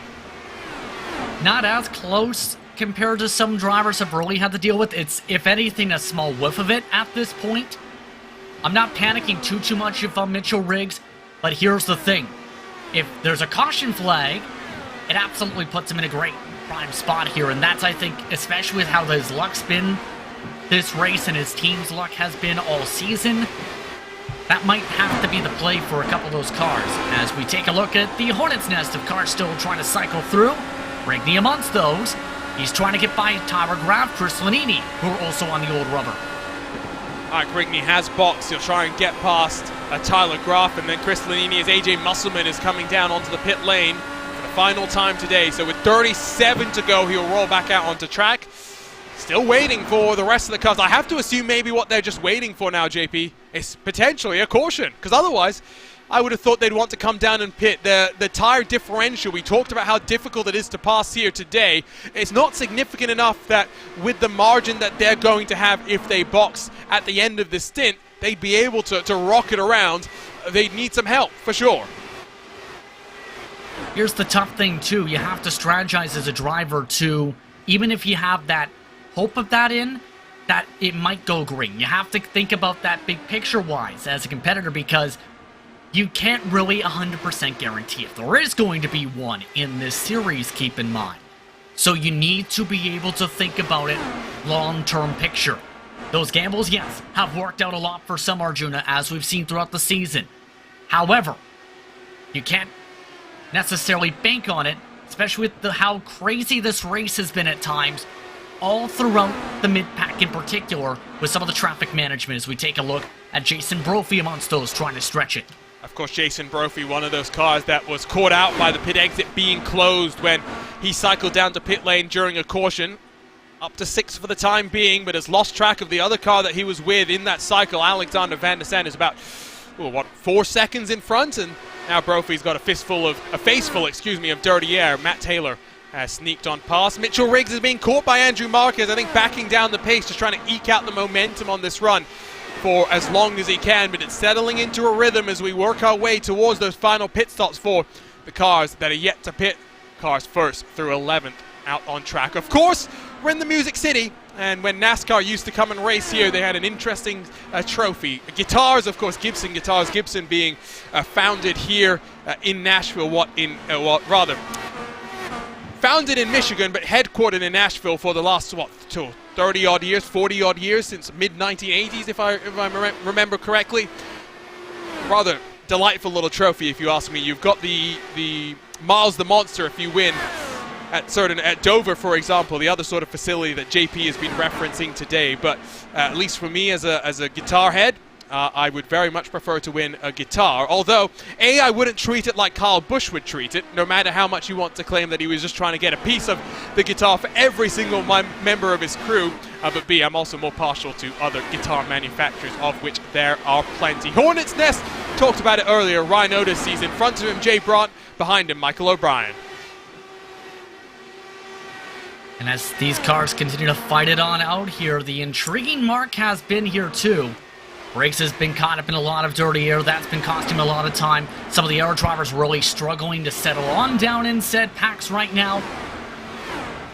Not as close compared to some drivers have really had to deal with. It's, if anything, a small whiff of it at this point. I'm not panicking too much if I'm Mitchell Riggs, but here's the thing. If there's a caution flag, it absolutely puts him in a great prime spot here, and that's, I think, especially with how his luck's been this race and his team's luck has been all season, that might have to be the play for a couple of those cars. As we take a look at the Hornet's Nest of cars still trying to cycle through, Rigney amongst those. He's trying to get by Tyler Graf, Chris Lanini, who are also on the old rubber. All right, Rigney has boxed. He'll try and get past Tyler Graf, and then Chris Lanini as AJ Musselman is coming down onto the pit lane for the final time today. So with 37 to go, he'll roll back out onto track. Still waiting for the rest of the cars. I have to assume maybe what they're just waiting for now, JP, is potentially a caution, because otherwise I would have thought they'd want to come down and pit. The tire differential, we talked about how difficult it is to pass here today. It's not significant enough that with the margin that they're going to have if they box at the end of the stint, they'd be able to rock it around. They'd need some help, for sure. Here's the tough thing, too. You have to strategize as a driver, too, even if you have that hope of that it might go green. You have to think about that big picture-wise as a competitor, because you can't really 100% guarantee if there is going to be one in this series, keep in mind. So you need to be able to think about it long-term picture. Those gambles, yes, have worked out a lot for some Arjuna, as we've seen throughout the season. However, you can't necessarily bank on it, especially with how crazy this race has been at times, all throughout the mid-pack in particular, with some of the traffic management, as we take a look at Jason Brophy amongst those trying to stretch it. Of course, Jason Brophy, one of those cars that was caught out by the pit exit being closed when he cycled down to pit lane during a caution. Up to 6 for the time being, but has lost track of the other car that he was with in that cycle. Alexander Van der Sande is about, 4 seconds in front, and now Brophy's got a face full of dirty air. Matt Taylor has sneaked on past. Mitchell Riggs is being caught by Andrew Marquez, I think backing down the pace, just trying to eke out the momentum on this run for as long as he can, but it's settling into a rhythm as we work our way towards those final pit stops for the cars that are yet to pit. Cars first through 11th out on track. Of course, we're in the Music City, and when NASCAR used to come and race here, they had an interesting trophy. Guitars, of course, Gibson Guitars. Gibson being founded here in Nashville, founded in Michigan, but headquartered in Nashville for the last, 30-odd years, 40-odd years, since mid-1980s, if I remember correctly. Rather delightful little trophy, if you ask me. You've got the Miles the Monster if you win at Dover, for example, the other sort of facility that JP has been referencing today. But at least for me as a guitar head, I would very much prefer to win a guitar. Although, A, I wouldn't treat it like Kyle Busch would treat it, no matter how much you want to claim that he was just trying to get a piece of the guitar for every single member of his crew. But B, I'm also more partial to other guitar manufacturers, of which there are plenty. Hornet's Nest, talked about it earlier. Ryan Otis sees in front of him Jay Brandt, behind him Michael O'Brien. And as these cars continue to fight it on out here, the intriguing mark has been here too. Briggs has been caught up in a lot of dirty air. That's been costing him a lot of time. Some of the air drivers really struggling to settle on down in said packs right now.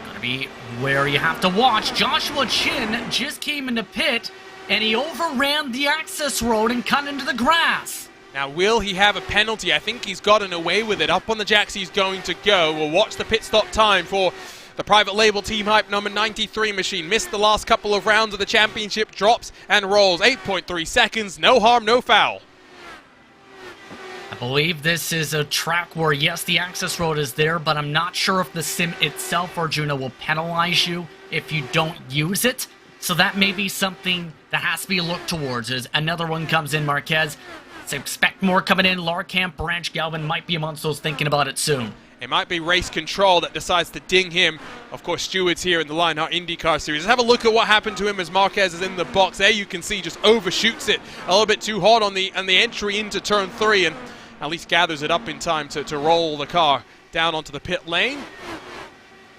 Gonna be where you have to watch. Joshua Chin just came into pit, and he overran the access road and cut into the grass. Now, will he have a penalty? I think he's gotten away with it. Up on the jacks he's going to go. We'll watch the pit stop time for The private label Team Hype number 93 machine missed the last couple of rounds of the championship, drops and rolls. 8.3 seconds, no harm, no foul. I believe this is a track where, yes, the access road is there, but I'm not sure if the sim itself, Arjuna, will penalize you if you don't use it. So that may be something that has to be looked towards. As another one comes in, Marquez. So expect more coming in. Larkamp, Branch, Galvin might be amongst those thinking about it soon. It might be Race Control that decides to ding him. Of course, Stewart's here in the Lionheart IndyCar Series. Let's have a look at what happened to him as Marquez is in the box. There you can see just overshoots it a little bit too hard on the entry into turn 3, and at least gathers it up in time to roll the car down onto the pit lane.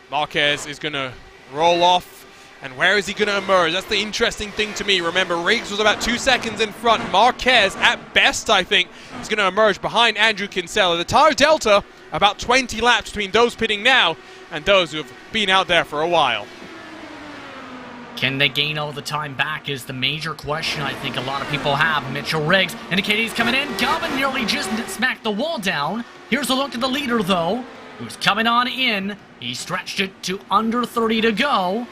Marquez is going to roll off. And where is he going to emerge? That's the interesting thing to me. Remember, Riggs was about 2 seconds in front. Marquez, at best, I think, is going to emerge behind Andrew Kinsella. The tire delta, about 20 laps between those pitting now and those who have been out there for a while. Can they gain all the time back is the major question I think a lot of people have. Mitchell Riggs indicating he's coming in. Galvin nearly just smacked the wall down. Here's a look at the leader, though, who's coming on in. He stretched it to under 30 to go.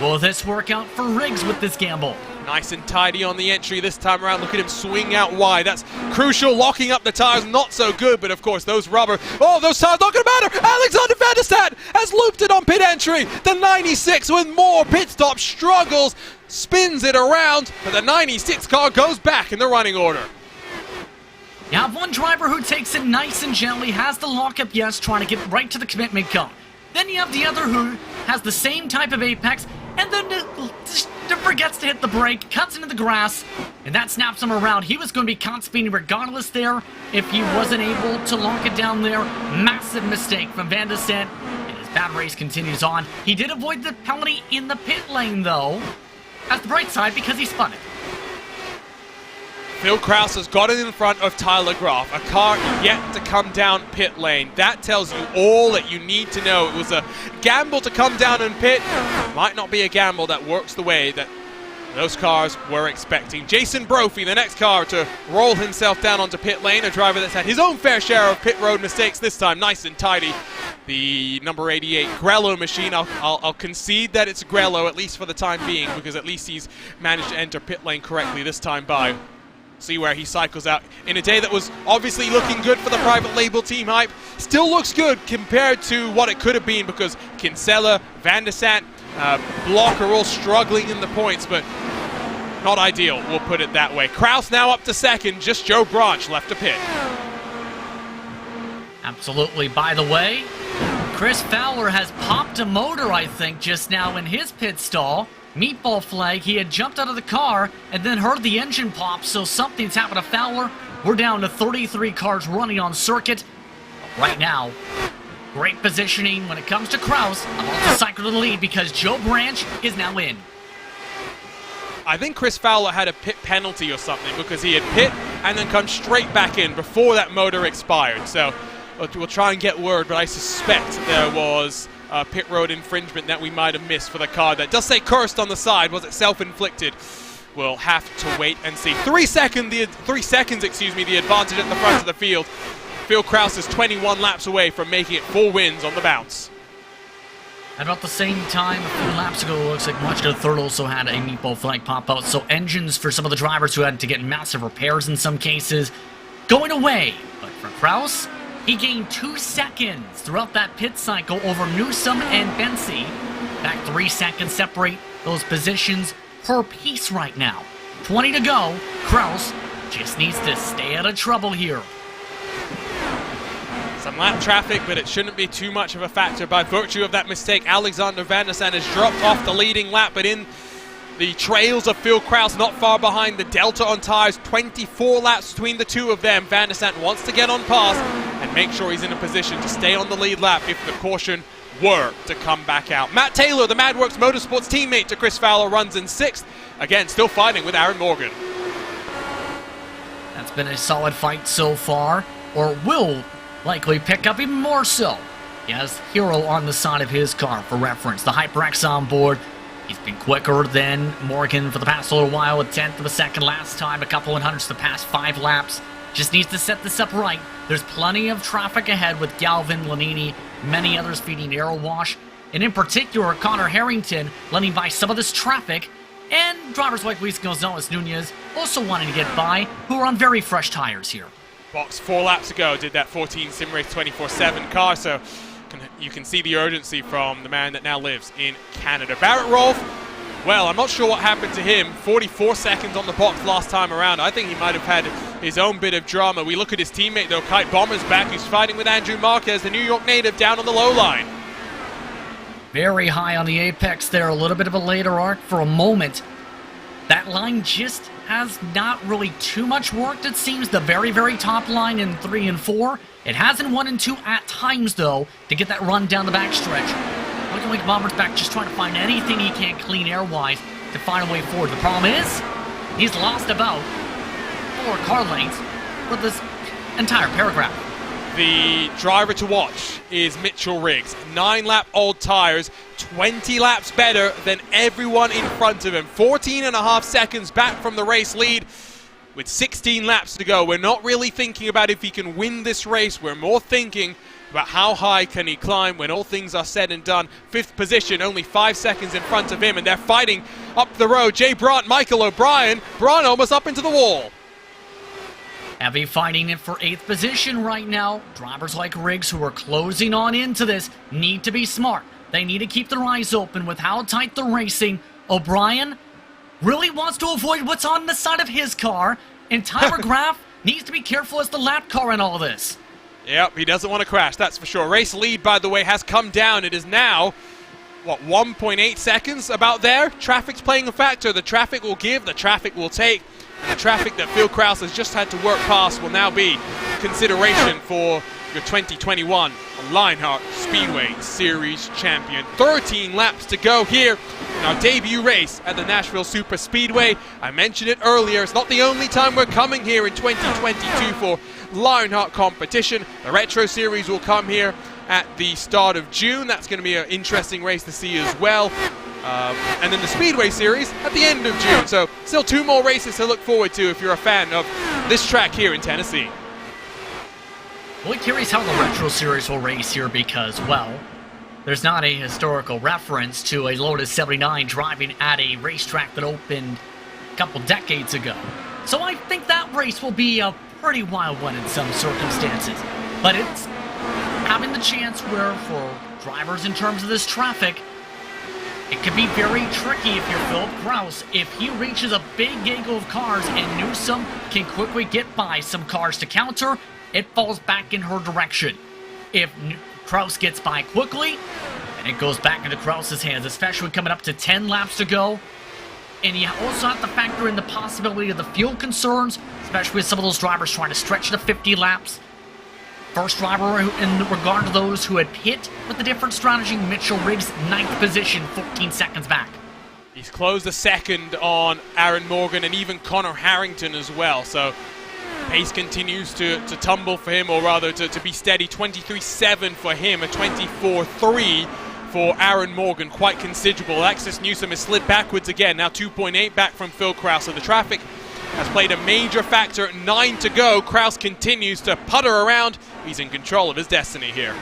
Will this work out for Riggs with this gamble? Nice and tidy on the entry this time around. Look at him swing out wide. That's crucial. Locking up the tires, not so good. But, of course, those rubber... Oh, those tires not going to matter. Alexander Van der Sat has looped it on pit entry. The 96 with more pit stop struggles. Spins it around. But the 96 car goes back in the running order. You have one driver who takes it nice and gently, has the lockup, yes, trying to get right to the commitment cone. Then you have the other who has the same type of apex, and then just forgets to hit the brake, cuts into the grass, and that snaps him around. He was going to be caught spinning regardless there if he wasn't able to lock it down there. Massive mistake from Van der Sat, and his bad race continues on. He did avoid the penalty in the pit lane, though, at the bright side, because he spun it. Phil Krause has got it in front of Tyler Groff, a car yet to come down pit lane. That tells you all that you need to know. It was a gamble to come down and pit. Might not be a gamble that works the way that those cars were expecting. Jason Brophy, the next car to roll himself down onto pit lane, a driver that's had his own fair share of pit road mistakes, this time nice and tidy. The number 88 Grello machine, I'll concede that it's Grello, at least for the time being, because at least he's managed to enter pit lane correctly this time by. See where he cycles out in a day that was obviously looking good for the private label Team Hype. Still looks good compared to what it could have been, because Kinsella, Van der Sat, Block are all struggling in the points, but not ideal, we'll put it that way. Krause now up to second, just Joe Branch left to pit. Absolutely. By the way, Chris Fowler has popped a motor, I think, just now in his pit stall. Meatball flag, he had jumped out of the car and then heard the engine pop, so something's happened to Fowler. We're down to 33 cars running on circuit. Right now, great positioning when it comes to Krause. About to cycle to the lead because Joe Branch is now in. I think Chris Fowler had a pit penalty or something, because he had pit and then come straight back in before that motor expired. So we'll try and get word, but I suspect there was pit road infringement that we might have missed for the car. That does say cursed on the side. Was it self-inflicted? We'll have to wait and see. 3 seconds, the advantage at the front of the field. Phil Krause is 21 laps away from making it 4 wins on the bounce. At about the same time, a few laps ago, it looks like Much to the Third also had a meatball flag pop out. So engines for some of the drivers who had to get massive repairs in some cases, going away. But for Krause, he gained 2 seconds throughout that pit cycle over Newsom and Bensi. Back 3 seconds separate those positions per piece right now. 20 to go. Krause just needs to stay out of trouble here. Some lap traffic, but it shouldn't be too much of a factor by virtue of that mistake. Alexander Van der Sat has dropped off the leading lap, but in the trails of Phil Krause, not far behind. The delta on tires, 24 laps between the two of them. Van der Sat wants to get on pass and make sure he's in a position to stay on the lead lap if the caution were to come back out. Matt Taylor, the MadWorks Motorsports teammate to Chris Fowler, runs in 6th. Again, still fighting with Aaron Morgan. That's been a solid fight so far, or will likely pick up even more so. He has Hero on the side of his car for reference. The HyperX on board. He's been quicker than Morgan for the past little while, a 10th of a second last time, a couple of hundredths the past 5 laps. Just needs to set this up right. There's plenty of traffic ahead with Galvin, Lanini, many others feeding aero wash. and in particular Connor Harrington letting by some of this traffic, and drivers like Luis Gonzalez Nunez also wanting to get by, who are on very fresh tires here. Box 4 laps ago did that 14 Simrace 24/7 car, so you can see the urgency from the man that now lives in Canada. Barrett Rolfe, well, I'm not sure what happened to him. 44 seconds on the box last time around. I think he might have had his own bit of drama. We look at his teammate though, Kite Bomber's back, who's fighting with Andrew Marquez, the New York native, down on the low line. Very high on the apex there, a little bit of a later arc for a moment. That line just has not really too much worked, it seems. The very, very top line in 3 and 4. It has in 1 and 2 at times, though, to get that run down the backstretch. Looking like Bomber's back, just trying to find anything he can clean air-wise to find a way forward. The problem is, he's lost about 4 car lengths for this entire paragraph. The driver to watch is Mitchell Riggs. 9-lap-old tires, 20 laps better than everyone in front of him. 14.5 seconds back from the race lead with 16 laps to go. We're not really thinking about if he can win this race. We're more thinking about how high can he climb when all things are said and done. 5th position, only 5 seconds in front of him, and they're fighting up the road. Jay Brandt, Michael O'Brien. Brandt almost up into the wall. Heavy fighting it for 8th position right now. Drivers like Riggs, who are closing on into this, need to be smart. They need to keep their eyes open with how tight they're racing. O'Brien really wants to avoid what's on the side of his car, and Tyler Graff needs to be careful as the lap car in all of this. Yep, he doesn't want to crash, that's for sure. Race lead, by the way, has come down. It is now, 1.8 seconds about there? Traffic's playing a factor. The traffic will give, the traffic will take. And the traffic that Phil Krause has just had to work past will now be consideration for your 2021 Lionheart Speedway Series champion. 13 laps to go here in our debut race at the Nashville SuperSpeedway. I mentioned it earlier, it's not the only time we're coming here in 2022 for Lionheart competition. The Retro Series will come here at the start of June. That's going to be an interesting race to see as well. And then the Speedway Series at the end of June. So still 2 more races to look forward to if you're a fan of this track here in Tennessee. Really curious how the Retro Series will race here because, well, there's not a historical reference to a Lotus 79 driving at a racetrack that opened a couple decades ago. So I think that race will be a pretty wild one in some circumstances. But it's having the chance where, for drivers in terms of this traffic, it could be very tricky if you're Philip Krause. If he reaches a big gaggle of cars and Newsom can quickly get by some cars to counter, it falls back in her direction. If Krause gets by quickly, then it goes back into Krause's hands, especially coming up to 10 laps to go. And you also have to factor in the possibility of the fuel concerns, especially with some of those drivers trying to stretch to 50 laps. First driver in regard to those who had pit with a different strategy, Mitchell Riggs, 9th position, 14 seconds back. He's closed a second on Aaron Morgan and even Connor Harrington as well. So pace continues to tumble for him, or rather to be steady. 23.7 for him, a 24.3 for Aaron Morgan. Quite considerable. Alexis Newsom has slid backwards again, now 2.8 back from Phil Krause. So the traffic has played a major factor. 9 to go. Krause continues to putter around. He's in control of his destiny here.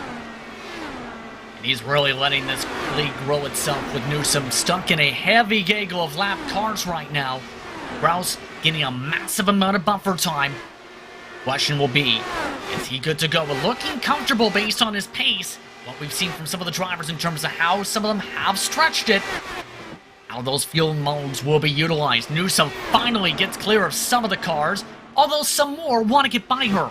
And he's really letting this league grow itself with Newsom stuck in a heavy gaggle of lap cars right now. Krause getting a massive amount of buffer time. Question will be, is he good to go? Well, looking comfortable based on his pace. What we've seen from some of the drivers in terms of how some of them have stretched it. How those fuel modes will be utilized. Newsom finally gets clear of some of the cars, although some more want to get by her.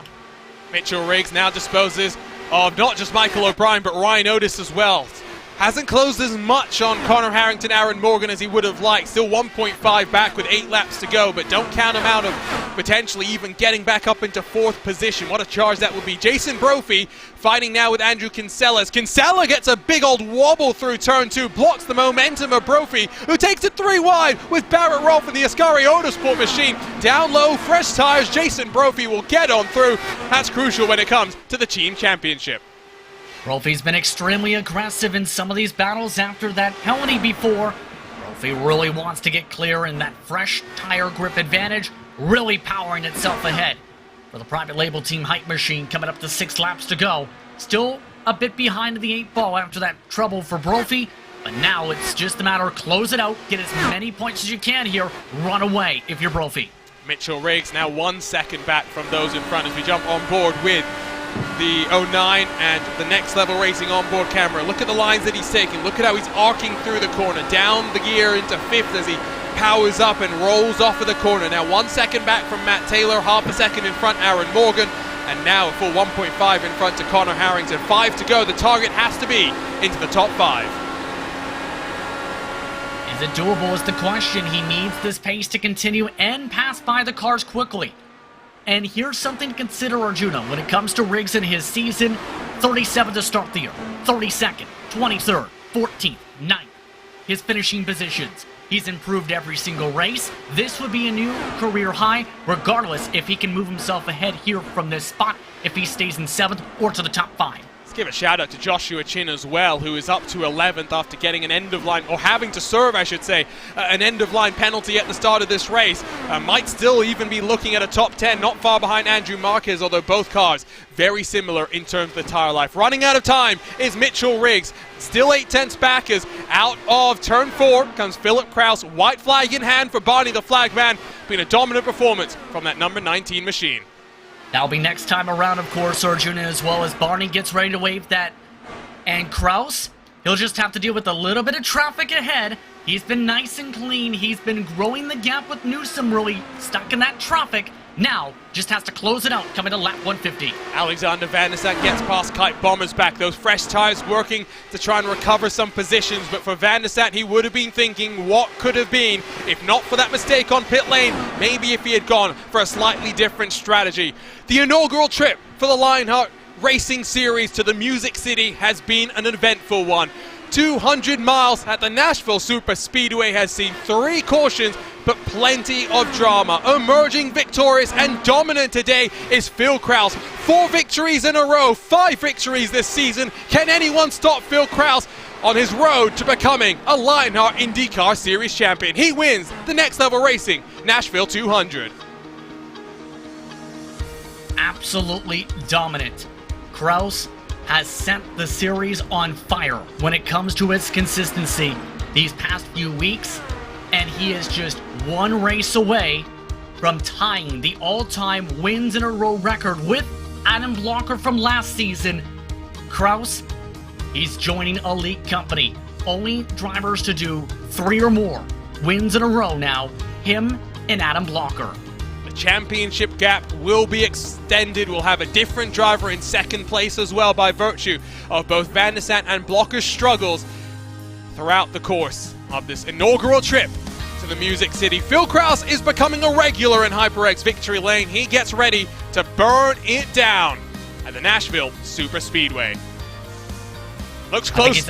Mitchell Riggs now disposes of not just Michael O'Brien, but Ryan Otis as well. Hasn't closed as much on Connor Harrington, Aaron Morgan as he would have liked. Still 1.5 back with 8 laps to go, but don't count him out of potentially even getting back up into 4th position. What a charge that would be. Jason Brophy fighting now with Andrew Kinsella. Kinsella gets a big old wobble through turn 2, blocks the momentum of Brophy, who takes it 3 wide with Barrett Rolfe and the Ascari Autosport machine. Down low, fresh tires, Jason Brophy will get on through. That's crucial when it comes to the team championship. Brophy's been extremely aggressive in some of these battles after that penalty before. Brophy really wants to get clear, and that fresh tire grip advantage really powering itself ahead. For the private label team Hype Machine coming up to 6 laps to go. Still a bit behind the 8 ball after that trouble for Brophy. But now it's just a matter of close it out, get as many points as you can here, run away if you're Brophy. Mitchell Riggs now 1 second back from those in front as we jump on board with the 09 and the Next Level Racing onboard camera. Look at the lines that he's taking. Look at how he's arcing through the corner, down the gear into 5th as he powers up and rolls off of the corner. Now 1 second back from Matt Taylor, half a second in front Aaron Morgan, and now a full 1.5 in front to Connor Harrington. 5 to go. The target has to be into the top 5. Is it doable is the question. He needs this pace to continue and pass by the cars quickly. And here's something to consider, Arjuna, when it comes to Riggs in his season. 37th to start the year, 32nd, 23rd, 14th, 9th. His finishing positions. He's improved every single race. This would be a new career high, regardless if he can move himself ahead here from this spot, if he stays in 7th or to the top 5. Let's give a shout out to Joshua Chin as well, who is up to 11th after getting an end of line, or having to serve, I should say, an end of line penalty at the start of this race. Might still even be looking at a top 10, not far behind Andrew Marquez, although both cars very similar in terms of the tire life. Running out of time is Mitchell Riggs. Still 8/10ths back as out of turn 4 comes Philip Kraus, white flag in hand for Barney the flagman, being a dominant performance from that number 19 machine. That'll be next time around, of course, Arjuna, as well as Barney gets ready to wave that. And Kraus, he'll just have to deal with a little bit of traffic ahead. He's been nice and clean. He's been growing the gap with Newsom, really stuck in that traffic. Now, just has to close it out, coming to lap 150. Alexander Van der Sat gets past Kite Bombers back. Those fresh tires working to try and recover some positions. But for Van der Sat, he would have been thinking what could have been if not for that mistake on pit lane. Maybe if he had gone for a slightly different strategy. The inaugural trip for the Lionheart Racing Series to the Music City has been an eventful one. 200 miles at the Nashville SuperSpeedway has seen 3 cautions, but plenty of drama. Emerging victorious and dominant today is Phil Kraus. 4 victories in a row, 5 victories this season. Can anyone stop Phil Kraus on his road to becoming a Lionheart IndyCar Series champion? He wins the Next Level Racing Nashville 200. Absolutely dominant. Kraus has set the series on fire when it comes to its consistency these past few weeks, and he is just 1 race away from tying the all-time wins in a row record with Adam Blocker from last season. Kraus, he's joining elite company. Only drivers to do 3 or more wins in a row now, him and Adam Blocker. Championship gap will be extended. We'll have a different driver in 2nd place as well by virtue of both Van der Sat and Blocker's struggles throughout the course of this inaugural trip to the Music City. Phil Kraus is becoming a regular in HyperX victory lane. He gets ready to burn it down at the Nashville SuperSpeedway. Looks close.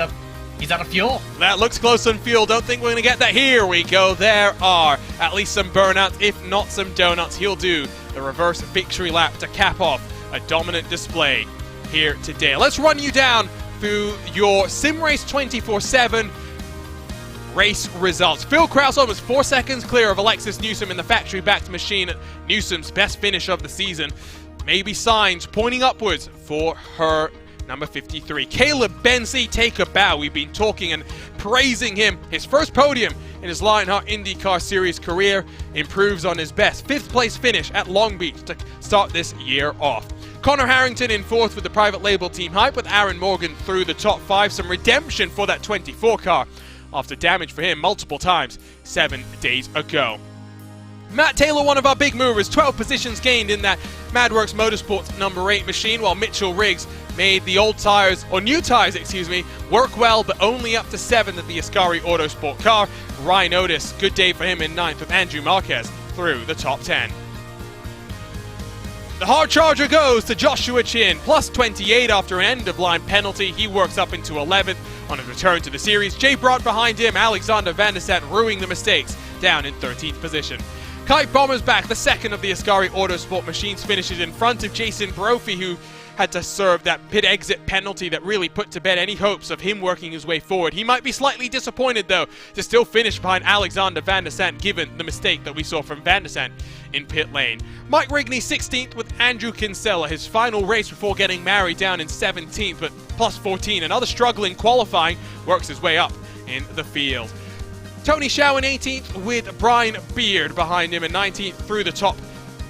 He's out of fuel. That looks close on fuel. Don't think we're going to get that. Here we go. There are at least some burnouts, if not some donuts. He'll do the reverse victory lap to cap off a dominant display here today. Let's run you down through your SimRace 24/7 race results. Phil Kraus almost 4 seconds clear of Alexis Newsom in the factory-backed machine. Newsom's best finish of the season. Maybe signs pointing upwards for her number 53. Caleb Benzie, take a bow. We've been talking and praising him. His first podium in his Lionheart IndyCar Series career, improves on his best 5th place finish at Long Beach to start this year off. Connor Harrington in 4th with the private label Team Hype, with Aaron Morgan through the top 5. Some redemption for that 24 car after damage for him multiple times 7 days ago. Matt Taylor, one of our big movers, 12 positions gained in that MadWorks Motorsports number 8 machine, while Mitchell Riggs made the old tires, or new tires, work well, but only up to 7th at the Ascari Autosport car. Ryan Otis, good day for him in 9th, with Andrew Marquez through the top 10. The hard charger goes to Joshua Chin, plus 28 after an end-of-line penalty. He works up into 11th on his return to the series. Jay Brandt behind him, Alexander Van der Sat ruining the mistakes, down in 13th position. Kite Bombers back, the 2nd of the Ascari Autosport machines, finishes in front of Jason Brophy, who had to serve that pit exit penalty that really put to bed any hopes of him working his way forward. He might be slightly disappointed, though, to still finish behind Alexander Van der Sant, given the mistake that we saw from Van der Sant in pit lane. Mike Rigney 16th with Andrew Kinsella, his final race before getting married, down in 17th, but plus 14. Another struggle in qualifying, works his way up in the field. Tony Shaw in 18th with Brian Beard behind him, and 19th through the top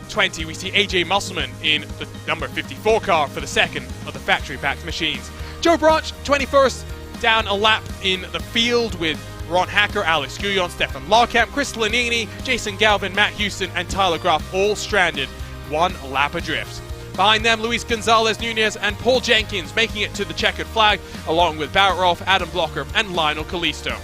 20. We see AJ Musselman in the number 54 car for the second of the factory-packed machines. Joe Branch 21st, down a lap in the field with Ron Hacker, Alex Guyon, Stefan Larkamp, Chris Lanini, Jason Galvin, Matt Houston, and Tyler Graff all stranded, one lap adrift. Behind them, Luis Gonzalez Nunez and Paul Jenkins making it to the checkered flag, along with Barrett Rolfe, Adam Blocker, and Lionel Kalisto.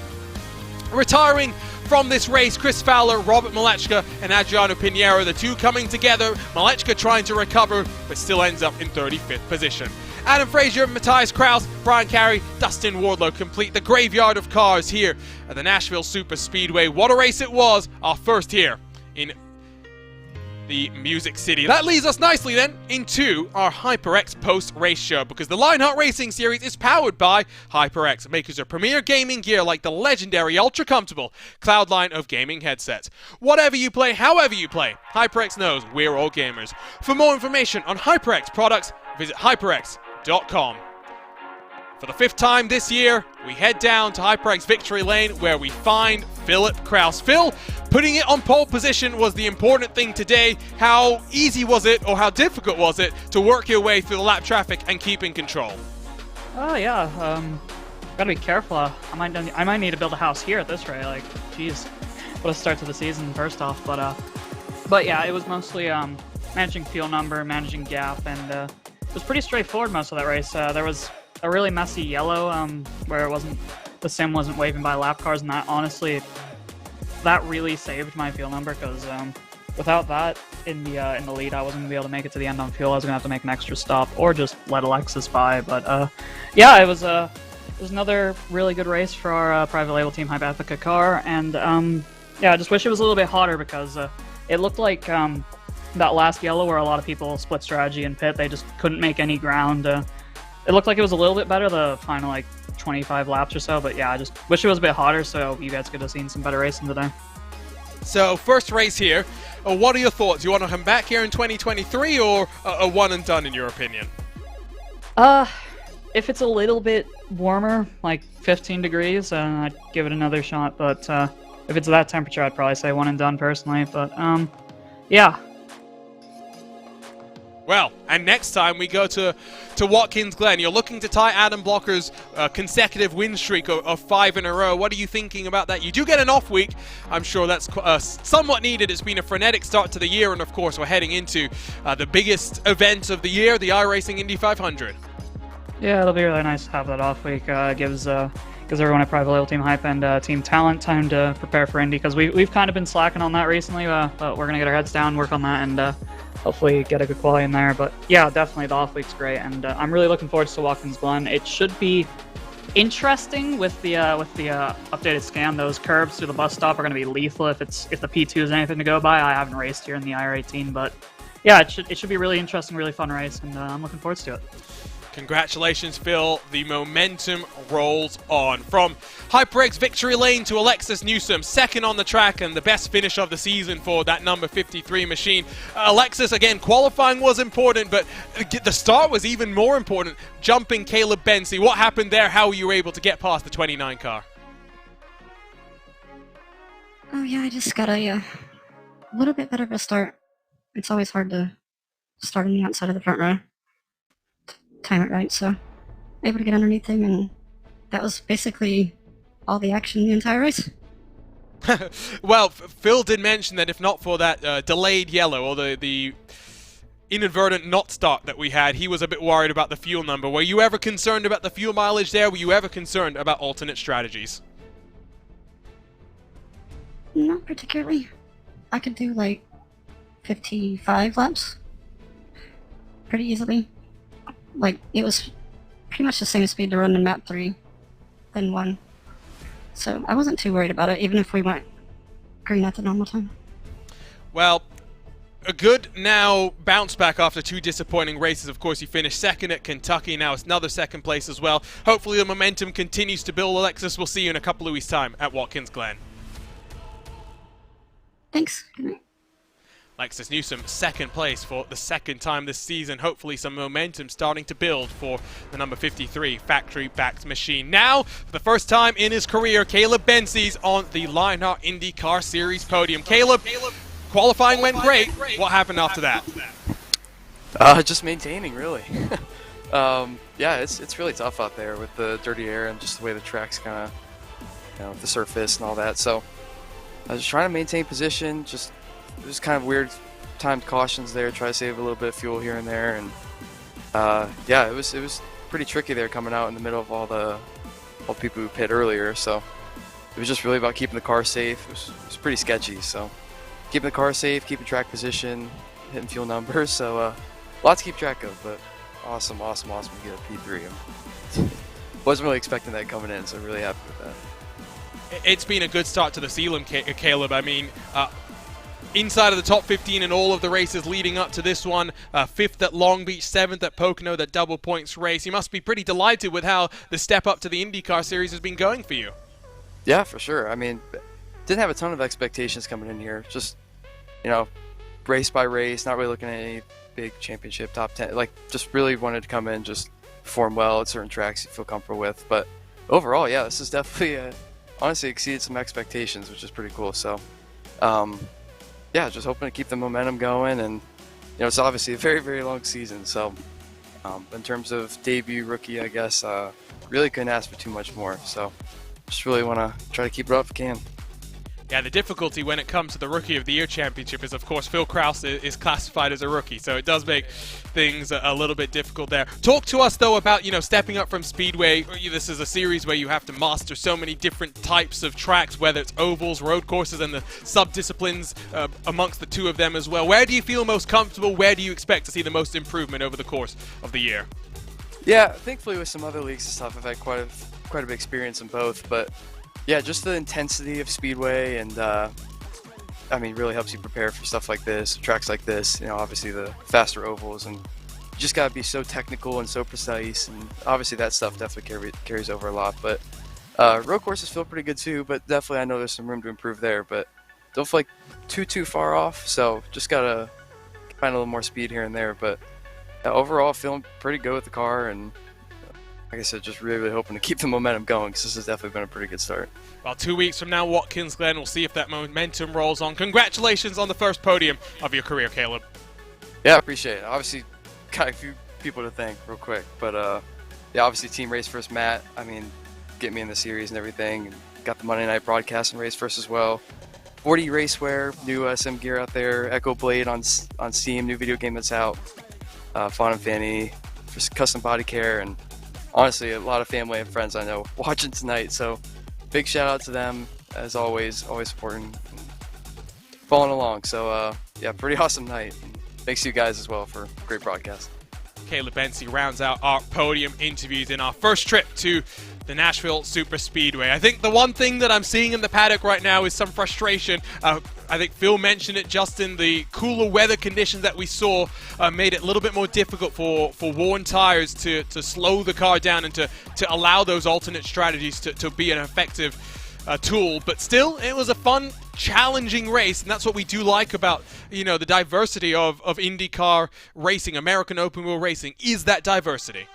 Retiring from this race, Chris Fowler, Robert Malechka, and Adriano Pinheiro, the two coming together. Malechka trying to recover, but still ends up in 35th position. Adam Frazier, Matthias Kraus, Brian Carey, Dustin Wardlow complete the graveyard of cars here at the Nashville SuperSpeedway. What a race it was, our first here in the Music City. That leads us nicely then into our HyperX post-race show, because the Lionheart Racing Series is powered by HyperX, makers of premier gaming gear like the legendary ultra-comfortable Cloud line of gaming headsets. Whatever you play, however you play, HyperX knows we're all gamers. For more information on HyperX products, visit hyperx.com. For the 5th time this year, we head down to HyperX Victory Lane, where we find Philip Kraus. Phil, putting it on pole position was the important thing today. How easy was it, or how difficult was it, to work your way through the lap traffic and keep in control? Oh yeah, gotta be careful. I might need to build a house here at this rate. Like, geez, what a start to the season first off. But yeah, it was mostly managing fuel number, managing gap, and it was pretty straightforward most of that race. There was a really messy yellow where the sim wasn't waving by lap cars, and that honestly, that really saved my fuel number, because without that in the lead, I wasn't gonna be able to make it to the end on fuel. I was gonna have to make an extra stop or just let Alexis by. But yeah, it was another really good race for our private label team Hyperx car, and yeah, I just wish it was a little bit hotter, because it looked like that last yellow where a lot of people split strategy in pit, they just couldn't make any ground. It looked like it was a little bit better the final like 25 laps or so, but yeah, I just wish it was a bit hotter so you guys could have seen some better racing today. So, first race here, what are your thoughts? You want to come back here in 2023, or a one and done in your opinion? If it's a little bit warmer, like 15 degrees, I'd give it another shot, but if it's that temperature, I'd probably say one and done personally, but yeah. Well, and next time we go to Watkins Glen. You're looking to tie Adam Blocker's consecutive win streak of 5 in a row. What are you thinking about that? You do get an off week. I'm sure that's somewhat needed. It's been a frenetic start to the year, and of course we're heading into the biggest event of the year, the iRacing Indy 500. Yeah, it'll be really nice to have that off week. Gives everyone at Private Label Team Hype and Team Talent time to prepare for Indy, because we've kind of been slacking on that recently, but we're going to get our heads down, work on that, and hopefully get a good quality in there. But yeah, definitely the off week's great, and I'm really looking forward to Watkins Glen. It should be interesting with the updated scan. Those curves through the bus stop are going to be lethal if the P2 is anything to go by. I haven't raced here in the IR18, but yeah, it should be really interesting, really fun race, and I'm looking forward to it. Congratulations, Phil. The momentum rolls on. From HyperX Victory Lane to Alexis Newsom, second on the track and the best finish of the season for that number 53 machine. Alexis, again, qualifying was important, but the start was even more important. Jumping Caleb Bensley. What happened there? How were you able to get past the 29 car? Oh yeah, I just got a little bit better of a start. It's always hard to start on the outside of the front row. Time it right, so able to get underneath him, and that was basically all the action the entire race. Well, Phil did mention that if not for that delayed yellow, or the inadvertent not start that we had, he was a bit worried about the fuel number. Were you ever concerned about the fuel mileage there? Were you ever concerned about alternate strategies? Not particularly. I could do like 55 laps pretty easily. Like, it was pretty much the same speed to run in map 3 than 1. So I wasn't too worried about it, even if we went green at the normal time. Well, a good now bounce back after 2 disappointing races. Of course, you finished second at Kentucky. Now it's another second place as well. Hopefully the momentum continues to build. Alexis, we'll see you in a couple of weeks' time at Watkins Glen. Thanks. Good night. Alexis Newsom, second place for the second time this season. Hopefully some momentum starting to build for the number 53 factory-backed machine. Now, for the first time in his career, Caleb Bensie's on the Lionheart IndyCar Series podium. Caleb, qualifying went great. What happened after that? Just maintaining, really. Yeah, it's really tough out there with the dirty air and just the way the track's kind of, the surface and all that. So I was just trying to maintain position. It was kind of weird timed cautions there. Try to save a little bit of fuel here and there, and yeah, it was pretty tricky there coming out in the middle of all the people who pit earlier. So it was just really about keeping the car safe. It was pretty sketchy. So keeping the car safe, keeping track position, hitting fuel numbers. So lots to keep track of, but awesome to get a P3. Wasn't really expecting that coming in, so really happy with that. It's been a good start to the season, Caleb. I mean, inside of the top 15 in all of the races leading up to this one, 5th at Long Beach, 7th at Pocono, that double points race. You must be pretty delighted with how the step up to the IndyCar Series has been going for you. Yeah, for sure. I mean, didn't have a ton of expectations coming in here. Just, race by race, not really looking at any big championship, top 10. Like, just really wanted to come in, just perform well at certain tracks you feel comfortable with. But overall, yeah, this is definitely, honestly exceeded some expectations, which is pretty cool. So, yeah, just hoping to keep the momentum going, and it's obviously a very, very long season. So, in terms of debut rookie, I guess really couldn't ask for too much more. So, just really want to try to keep it up if I can. Yeah, the difficulty when it comes to the Rookie of the Year championship is, of course, Phil Krause is classified as a rookie, so it does make things a little bit difficult there. Talk to us, though, about, stepping up from Speedway. This is a series where you have to master so many different types of tracks, whether it's ovals, road courses, and the sub-disciplines amongst the two of them as well. Where do you feel most comfortable? Where do you expect to see the most improvement over the course of the year? Yeah, thankfully with some other leagues and stuff, I've had quite a bit of experience in both, but yeah, just the intensity of Speedway, and I mean, really helps you prepare for stuff like this, tracks like this. Obviously the faster ovals, and you just gotta be so technical and so precise. And obviously that stuff definitely carries over a lot. But road courses feel pretty good too. But definitely, I know there's some room to improve there. But don't feel like too far off. So just gotta find a little more speed here and there. But overall, feeling pretty good with the car, and like I said, just really hoping to keep the momentum going, because this has definitely been a pretty good start. Well, 2 weeks from now, Watkins Glen, we'll see if that momentum rolls on. Congratulations on the first podium of your career, Caleb. Yeah, I appreciate it. Obviously, got a few people to thank real quick, but yeah, obviously Team Race First Matt, I mean, get me in the series and everything, and got the Monday night broadcast and Race First as well. 40 Racewear, new SM gear out there, Echo Blade on Steam, new video game that's out, Fawn and Fanny, just custom body care, and honestly, a lot of family and friends I know watching tonight, so big shout out to them, as always supporting and following along. So yeah, pretty awesome night. And thanks to you guys as well for a great broadcast. Caleb Bensie rounds out our podium interviews in our first trip to the Nashville SuperSpeedway. I think the one thing that I'm seeing in the paddock right now is some frustration. I think Phil mentioned it, Justin, the cooler weather conditions that we saw made it a little bit more difficult for worn tires to slow the car down and to allow those alternate strategies to be an effective tool. But still, it was a fun, challenging race, and that's what we do like about the diversity of IndyCar racing, American open wheel racing, is that diversity.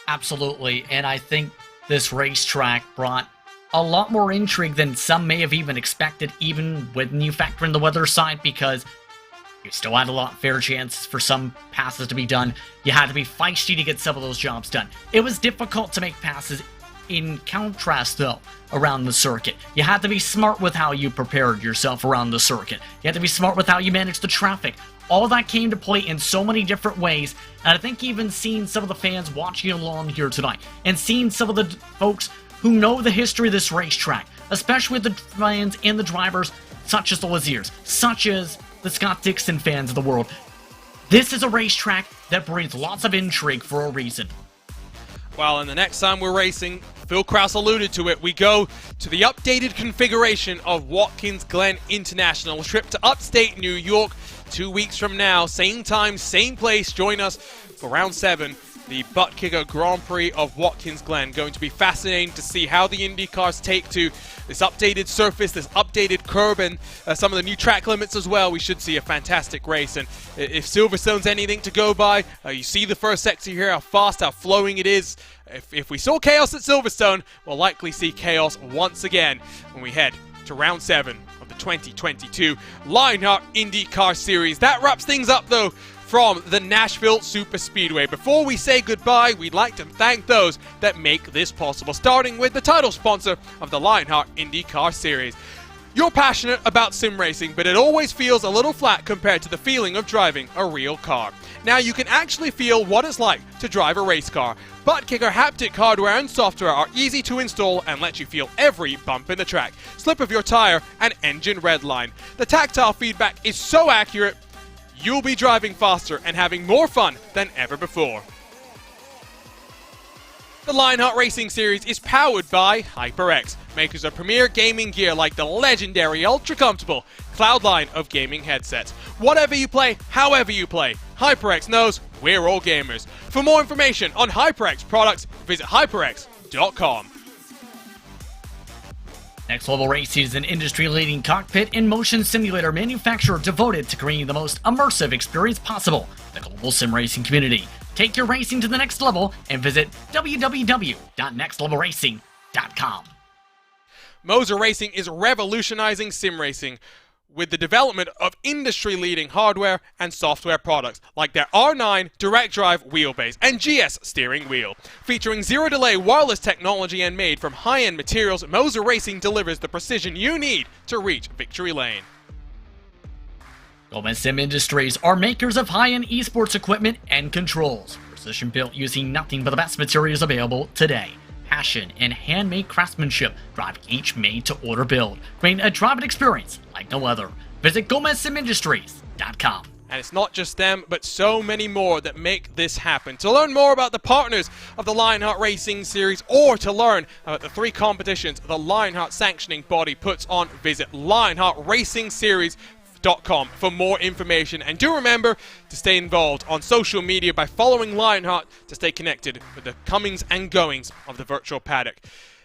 Absolutely, and I think this racetrack brought a lot more intrigue than some may have even expected, even when you factor in the weather side, because you still had a lot fair chances for some passes to be done. You had to be feisty to get some of those jobs done. It was difficult to make passes in contrast, though, around the circuit. You had to be smart with how you prepared yourself around the circuit. You had to be smart with how you managed the traffic. All that came to play in so many different ways, and I think even seeing some of the fans watching along here tonight, and seeing some of the folks who know the history of this racetrack, especially the fans and the drivers, such as the Laziers, such as the Scott Dixon fans of the world. This is a racetrack that breeds lots of intrigue for a reason. Well, and the next time we're racing, Phil Krause alluded to it, we go to the updated configuration of Watkins Glen International, a trip to upstate New York 2 weeks from now, same time, same place. Join us for round 7. The ButtKicker Grand Prix of Watkins Glen. Going to be fascinating to see how the IndyCars take to this updated surface, this updated curb, and some of the new track limits as well. We should see a fantastic race. And if Silverstone's anything to go by, you see the first sector here, how fast, how flowing it is. If we saw chaos at Silverstone, we'll likely see chaos once again when we head to round 7 of the 2022 Lionheart IndyCar Series. That wraps things up, though, from the Nashville SuperSpeedway. Before we say goodbye, we'd like to thank those that make this possible, starting with the title sponsor of the Lionheart IndyCar Series. You're passionate about sim racing, but it always feels a little flat compared to the feeling of driving a real car. Now you can actually feel what it's like to drive a race car. ButtKicker haptic hardware and software are easy to install and let you feel every bump in the track, slip of your tire, and engine redline. The tactile feedback is so accurate, you'll be driving faster and having more fun than ever before. The Lionheart Racing Series is powered by HyperX, makers of premier gaming gear like the legendary ultra-comfortable Cloud line of gaming headsets. Whatever you play, however you play, HyperX knows we're all gamers. For more information on HyperX products, visit hyperx.com. Next Level Racing is an industry-leading cockpit and motion simulator manufacturer devoted to creating the most immersive experience possible for the global sim racing community. Take your racing to the next level and visit www.nextlevelracing.com. Moser Racing is revolutionizing sim racing with the development of industry-leading hardware and software products like their R9 direct drive wheelbase and GS steering wheel. Featuring zero-delay wireless technology and made from high-end materials, Moser Racing delivers the precision you need to reach victory lane. Gomez Sim Industries are makers of high-end esports equipment and controls. Precision built using nothing but the best materials available today. Passion and handmade craftsmanship drive each made-to-order build, creating a driving experience like no other. Visit GomezSimIndustries.com. And it's not just them, but so many more that make this happen. To learn more about the partners of the Lionheart Racing Series, or to learn about the 3 competitions the Lionheart sanctioning body puts on, visit LionheartRacingSeries.com for more information. And do remember to stay involved on social media by following Lionheart to stay connected with the comings and goings of the virtual paddock.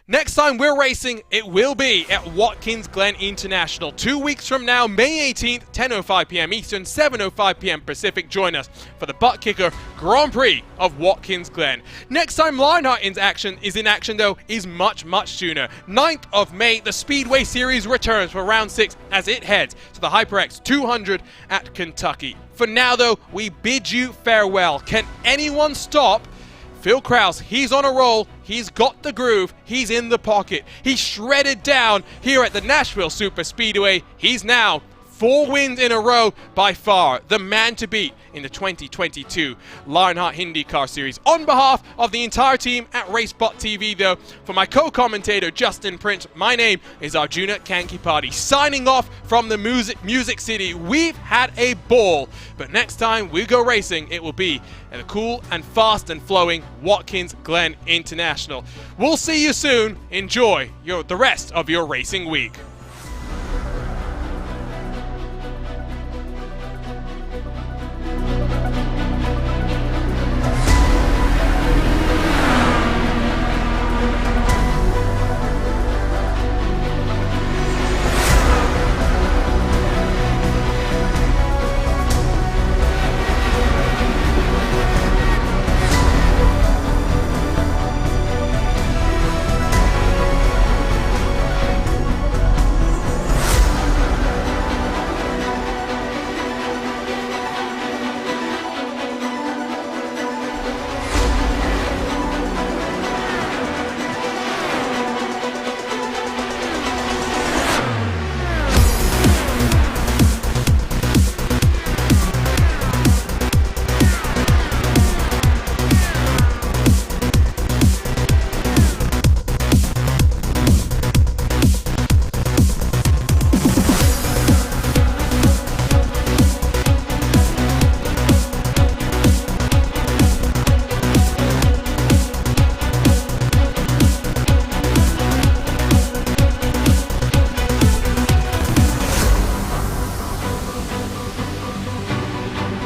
Next time we're racing, it will be at Watkins Glen International. 2 weeks from now, May 18th, 10:05 p.m. Eastern, 7:05 p.m. Pacific. Join us for the ButtKicker Grand Prix of Watkins Glen. Next time Lionheart is in action, though, is much, much sooner. 9th of May, the Speedway Series returns for round 6 as it heads to the HyperX 200 at Kentucky. For now, though, we bid you farewell. Can anyone stop Phil Krause? He's on a roll. He's got the groove. He's in the pocket. He's shredded down here at the Nashville SuperSpeedway. He's now 4 wins in a row, by far the man to beat in the 2022 Lionheart IndyCar Series. On behalf of the entire team at racespottv, though, for my co-commentator Justin Prince, my name is Arjuna Kankipati, signing off from the Music City. We've had a ball, but next time we go racing, it will be at the cool and fast and flowing Watkins Glen International. We'll see you soon. Enjoy the rest of your racing week.